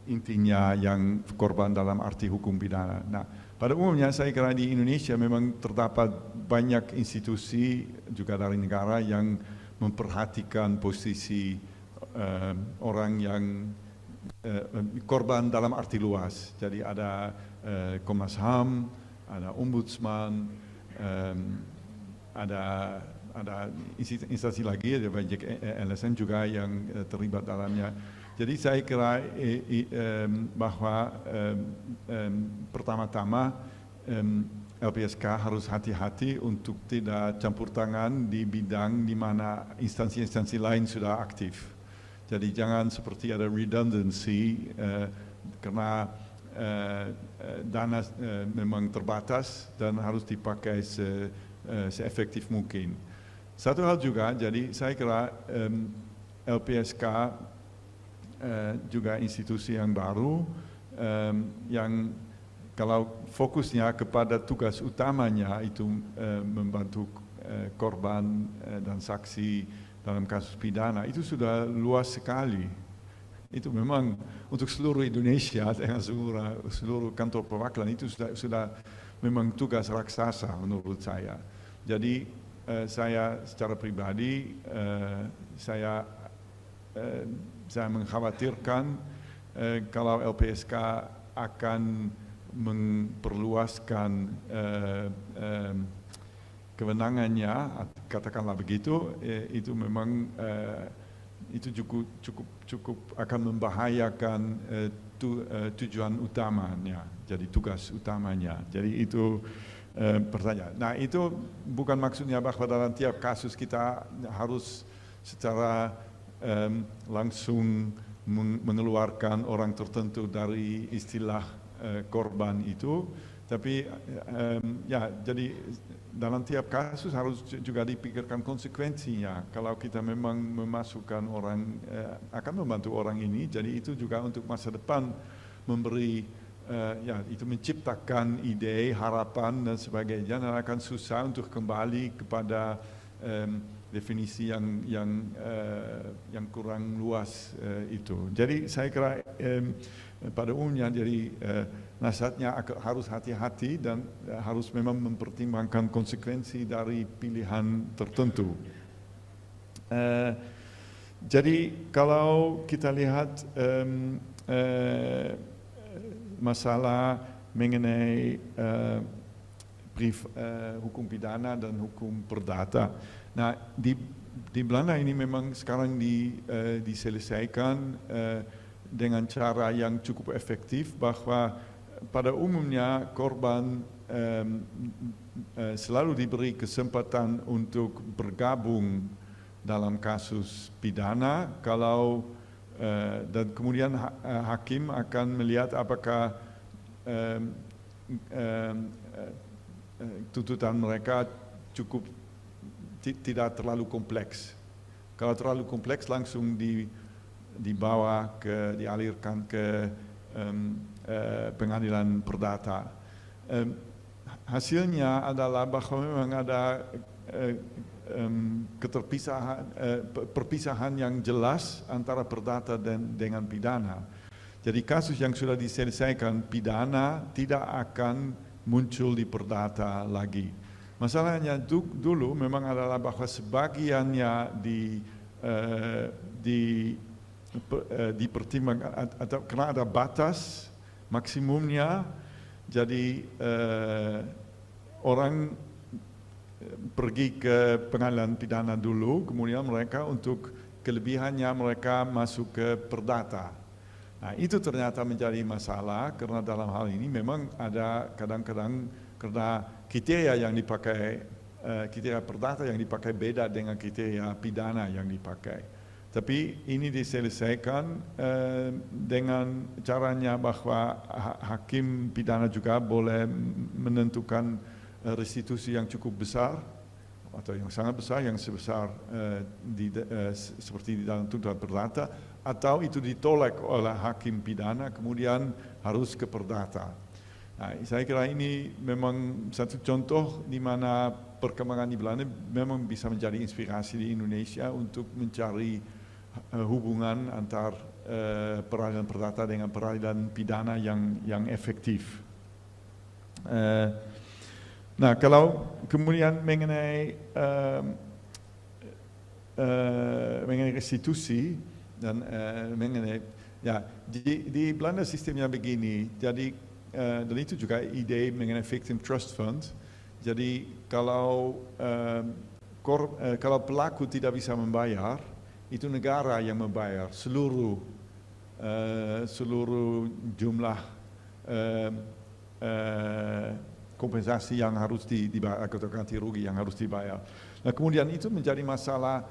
intinya yang korban dalam arti hukum pidana. Nah, pada umumnya saya kira di Indonesia memang terdapat banyak institusi juga dari negara yang memperhatikan posisi orang yang korban dalam arti luas. Jadi ada Komnas HAM, ada Ombudsman, ada instansi lagi, ada banyak LSM juga yang terlibat dalamnya. Jadi saya kira bahwa pertama-tama LPSK harus hati-hati untuk tidak campur tangan di bidang di mana instansi-instansi lain sudah aktif. Jadi jangan seperti ada redundancy karena dana memang terbatas dan harus dipakai seefektif mungkin. Satu hal juga, jadi saya kira LPSK juga institusi yang baru yang kalau fokusnya kepada tugas utamanya itu membantu korban dan saksi dalam kasus pidana, itu sudah luas sekali. Itu memang untuk seluruh Indonesia dengan seluruh kantor perwakilan itu sudah memang tugas raksasa menurut saya. Jadi saya secara pribadi saya mengkhawatirkan kalau LPSK akan memperluaskan kewenangannya, katakanlah begitu, itu memang itu cukup akan membahayakan tujuan utamanya, jadi tugas utamanya. Jadi itu pertanyaan. Nah, itu bukan maksudnya bahwa dalam tiap kasus kita harus secara langsung mengeluarkan orang tertentu dari istilah korban itu, tapi ya jadi dalam tiap kasus harus juga dipikirkan konsekuensinya. Kalau kita memang memasukkan orang akan membantu orang ini, jadi itu juga untuk masa depan memberi ya itu menciptakan ide, harapan dan sebagainya, dan akan susah untuk kembali kepada definisi yang kurang luas itu. Jadi saya kira pada umumnya jadi nasihatnya harus hati-hati dan harus memang mempertimbangkan konsekuensi dari pilihan tertentu. Jadi kalau kita lihat masalah mengenai hukum pidana dan hukum perdata. Nah, di Belanda ini memang sekarang diselesaikan dengan cara yang cukup efektif, bahwa pada umumnya korban selalu diberi kesempatan untuk bergabung dalam kasus pidana kalau dan kemudian hakim akan melihat apakah tuntutan mereka cukup tidak terlalu kompleks. Kalau terlalu kompleks langsung dialirkan ke pengadilan perdata. Hasilnya adalah bahwa memang ada perpisahan yang jelas antara perdata dengan pidana. Jadi kasus yang sudah diselesaikan pidana tidak akan muncul di perdata lagi. Masalahnya dulu memang adalah bahwa sebagiannya dipertimbangkan atau karena ada batas maksimumnya, jadi orang pergi ke pengadilan pidana dulu, kemudian mereka untuk kelebihannya mereka masuk ke perdata. Nah, itu ternyata menjadi masalah karena dalam hal ini memang ada kadang-kadang karena kriteria yang dipakai, kriteria perdata yang dipakai beda dengan kriteria pidana yang dipakai. Tapi ini diselesaikan dengan caranya bahwa hakim pidana juga boleh menentukan restitusi yang cukup besar atau yang sangat besar, yang sebesar seperti di dalam tuntutan perdata, atau itu ditolak oleh hakim pidana kemudian harus ke perdata. Nah, saya kira ini memang satu contoh di mana perkembangan di Belanda memang bisa menjadi inspirasi di Indonesia untuk mencari hubungan antar peradilan perdata dengan peradilan pidana yang efektif. Nah, kalau kemudian mengenai restitusi dan mengenai ya di Belanda sistemnya begini. Jadi dan itu juga ide mengenai victim trust fund. Jadi kalau pelaku tidak bisa membayar, itu negara yang membayar seluruh jumlah kompensasi yang harus dibayar atau ganti rugi yang harus dibayar. Nah, kemudian itu menjadi masalah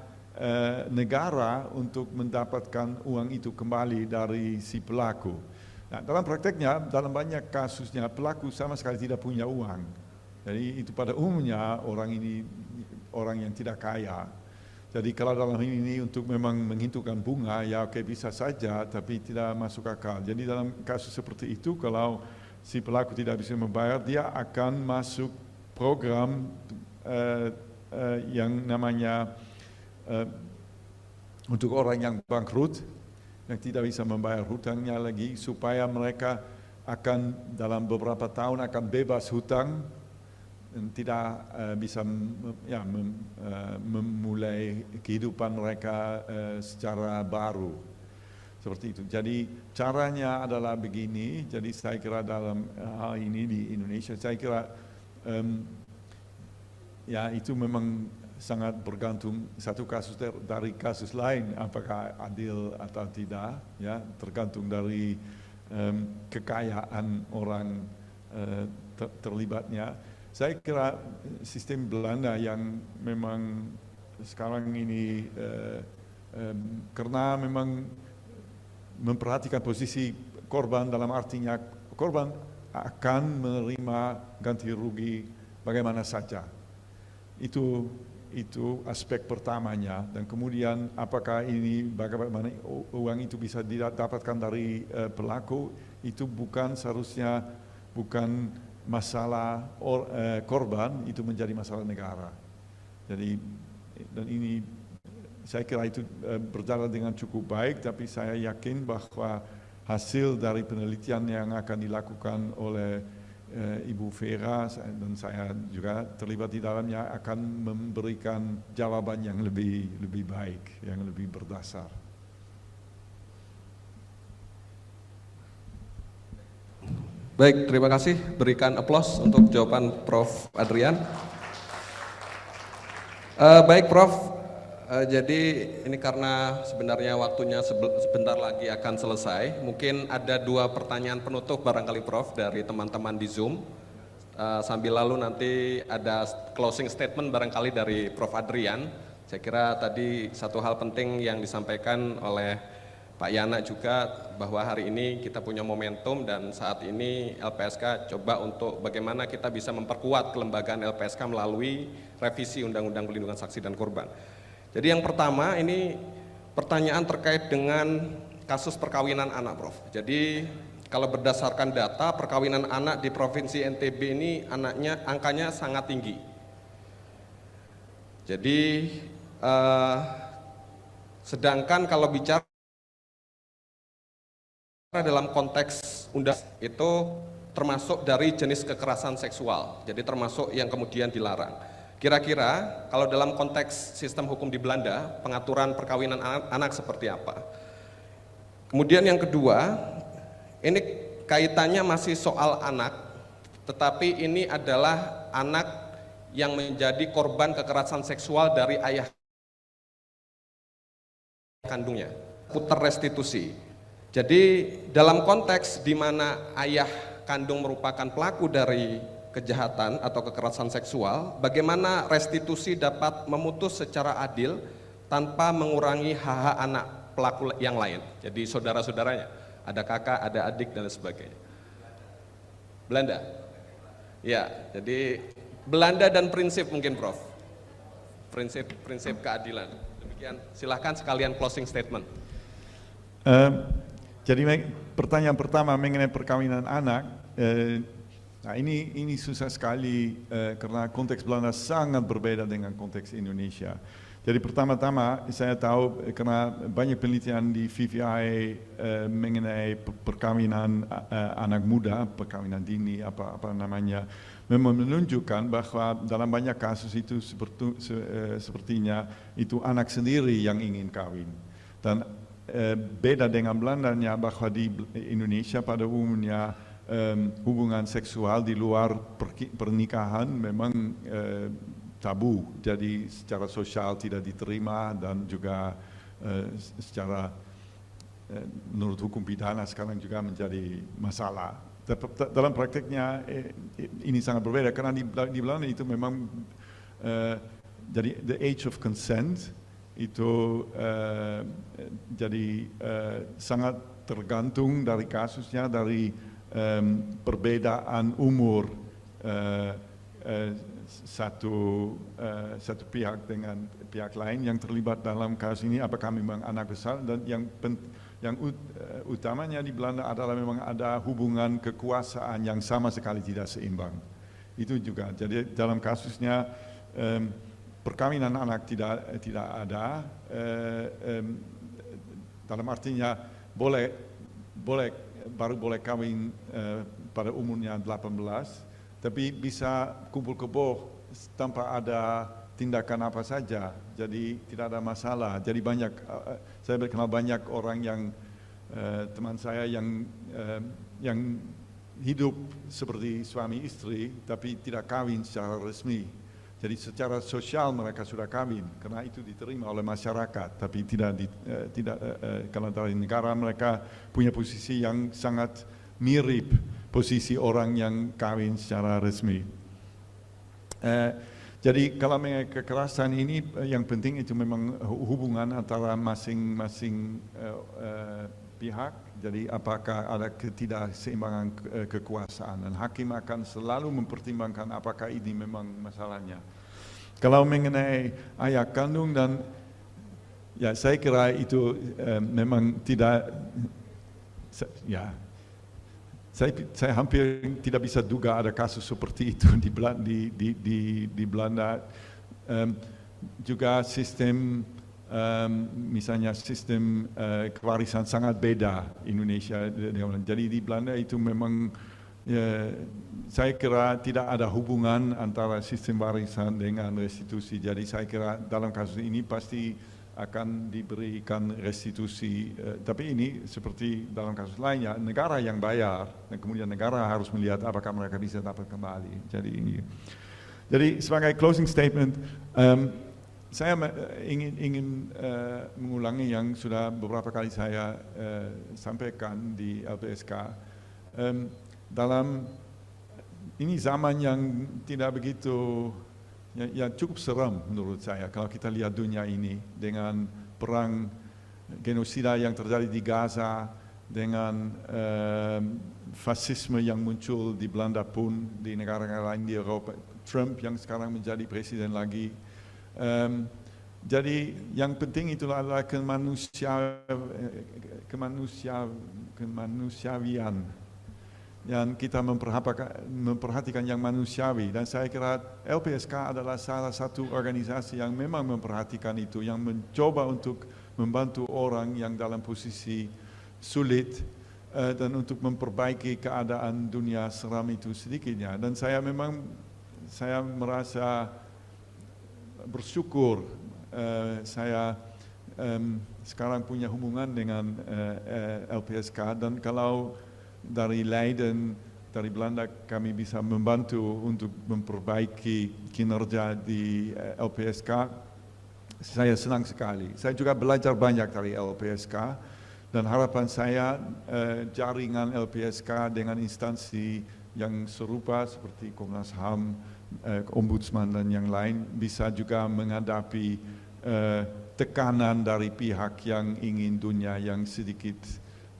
negara untuk mendapatkan uang itu kembali dari si pelaku. Nah, dalam prakteknya, dalam banyak kasusnya pelaku sama sekali tidak punya uang. Jadi itu pada umumnya orang yang tidak kaya. Jadi kalau dalam ini untuk memang menghitungkan bunga, ya oke bisa saja, tapi tidak masuk akal. Jadi dalam kasus seperti itu, kalau si pelaku tidak bisa membayar, dia akan masuk program yang namanya untuk orang yang bangkrut, yang tidak bisa membayar hutangnya lagi, supaya mereka akan dalam beberapa tahun akan bebas hutang, dan tidak bisa memulai kehidupan mereka secara baru. Seperti itu. Jadi caranya adalah begini, jadi saya kira dalam hal ini di Indonesia, saya kira ya itu memang sangat bergantung satu kasus dari kasus lain, apakah adil atau tidak, ya tergantung dari kekayaan orang terlibatnya. Saya kira sistem Belanda yang memang sekarang ini karena memang memperhatikan posisi korban, dalam artinya korban akan menerima ganti rugi bagaimana saja. Itu aspek pertamanya, dan kemudian apakah ini bagaimana uang itu bisa didapatkan dari pelaku, itu seharusnya bukan masalah korban, itu menjadi masalah negara. Jadi dan ini saya kira itu berjalan dengan cukup baik, tapi saya yakin bahwa hasil dari penelitian yang akan dilakukan oleh Ibu Vera dan saya juga terlibat di dalamnya akan memberikan jawaban yang lebih baik, yang lebih berdasar. Baik, terima kasih. Berikan aplaus untuk jawaban Prof. Adrian. Baik Prof, jadi ini karena sebenarnya waktunya sebentar lagi akan selesai. Mungkin ada 2 pertanyaan penutup barangkali Prof dari teman-teman di Zoom. Sambil lalu nanti ada closing statement barangkali dari Prof. Adrian. Saya kira tadi satu hal penting yang disampaikan oleh Pak Yana juga, bahwa hari ini kita punya momentum dan saat ini LPSK coba untuk bagaimana kita bisa memperkuat kelembagaan LPSK melalui revisi Undang-Undang Perlindungan Saksi dan Korban. Jadi yang pertama ini pertanyaan terkait dengan kasus perkawinan anak Prof. Jadi kalau berdasarkan data perkawinan anak di Provinsi NTB ini angkanya sangat tinggi. Jadi sedangkan kalau bicara dalam konteks undang itu termasuk dari jenis kekerasan seksual, jadi termasuk yang kemudian dilarang. Kira-kira kalau dalam konteks sistem hukum di Belanda, pengaturan perkawinan anak seperti apa? Kemudian yang kedua, ini kaitannya masih soal anak, tetapi ini adalah anak yang menjadi korban kekerasan seksual dari ayah kandungnya, putar restitusi. Jadi dalam konteks di mana ayah kandung merupakan pelaku dari kejahatan atau kekerasan seksual, bagaimana restitusi dapat memutus secara adil tanpa mengurangi hak-hak anak pelaku yang lain. Jadi saudara-saudaranya, ada kakak, ada adik dan sebagainya. Belanda. Ya, jadi Belanda dan prinsip mungkin Prof. Prinsip keadilan. Demikian, silahkan sekalian closing statement. Jadi pertanyaan pertama mengenai perkawinan anak, nah ini susah sekali karena konteks Belanda sangat berbeda dengan konteks Indonesia. Jadi pertama-tama saya tahu karena banyak penelitian di VVI mengenai perkawinan anak muda, perkawinan dini, apa namanya, memang menunjukkan bahwa dalam banyak kasus itu sepertinya itu anak sendiri yang ingin kawin. Dan beda dengan Belandanya bahwa di Indonesia pada umumnya hubungan seksual di luar pernikahan memang tabu, jadi secara sosial tidak diterima dan juga secara menurut hukum pidana sekarang juga menjadi masalah. dalam prakteknya ini sangat berbeda karena di Belanda itu memang jadi the age of consent itu jadi sangat tergantung dari kasusnya, dari perbedaan umur satu pihak dengan pihak lain yang terlibat dalam kasus ini, apakah memang anak besar, dan yang utamanya di Belanda adalah memang ada hubungan kekuasaan yang sama sekali tidak seimbang. Itu juga, jadi dalam kasusnya perkawinan anak tidak ada, dalam artinya baru boleh kawin pada umurnya 18, tapi bisa kumpul-kebo tanpa ada tindakan apa saja, jadi tidak ada masalah. Jadi saya kenal banyak orang yang teman saya yang hidup seperti suami istri, tapi tidak kawin secara resmi. Jadi secara sosial mereka sudah kawin, karena itu diterima oleh masyarakat, tapi tidak kalau dari negara mereka punya posisi yang sangat mirip posisi orang yang kawin secara resmi. Jadi kalau mengenai kekerasan ini yang penting itu memang hubungan antara masing-masing pihak. Jadi apakah ada ketidakseimbangan kekuasaan, dan hakim akan selalu mempertimbangkan apakah ini memang masalahnya. Kalau mengenai ayah kandung dan ya saya kira itu memang tidak ya. Saya hampir tidak bisa duga ada kasus seperti itu di Belanda. Juga sistem, misalnya sistem kewarisan sangat beda Indonesia. Jadi di Belanda itu memang, saya kira tidak ada hubungan antara sistem warisan dengan restitusi. Jadi saya kira dalam kasus ini pasti akan diberikan restitusi, tapi ini seperti dalam kasus lainnya, negara yang bayar, dan kemudian negara harus melihat apakah mereka bisa dapat kembali. Jadi sebagai closing statement, saya ingin mengulangi yang sudah beberapa kali saya sampaikan di LPSK. Dalam ini zaman yang tidak begitu, ya cukup seram menurut saya kalau kita lihat dunia ini dengan perang genosida yang terjadi di Gaza, dengan fasisme yang muncul di Belanda pun, di negara-negara lain di Eropa, Trump yang sekarang menjadi presiden lagi. Jadi yang penting itu adalah kemanusiawian. Dan kita memperhatikan yang manusiawi, dan saya kira LPSK adalah salah satu organisasi yang memang memperhatikan itu, yang mencoba untuk membantu orang yang dalam posisi sulit dan untuk memperbaiki keadaan dunia seram itu sedikitnya. Dan saya merasa bersyukur saya sekarang punya hubungan dengan LPSK, dan kalau dari Leiden, dari Belanda kami bisa membantu untuk memperbaiki kinerja di LPSK, saya senang sekali. Saya juga belajar banyak dari LPSK, dan harapan saya jaringan LPSK dengan instansi yang serupa seperti Komnas HAM, Ombudsman dan yang lain bisa juga menghadapi tekanan dari pihak yang ingin dunia yang sedikit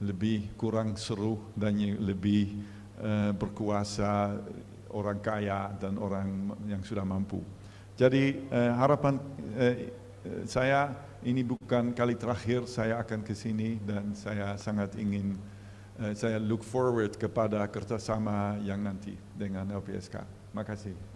lebih kurang seru dan lebih berkuasa, orang kaya dan orang yang sudah mampu. Jadi harapan saya, ini bukan kali terakhir saya akan ke sini, dan saya sangat ingin, saya look forward kepada kerjasama yang nanti dengan LPSK. Terima kasih.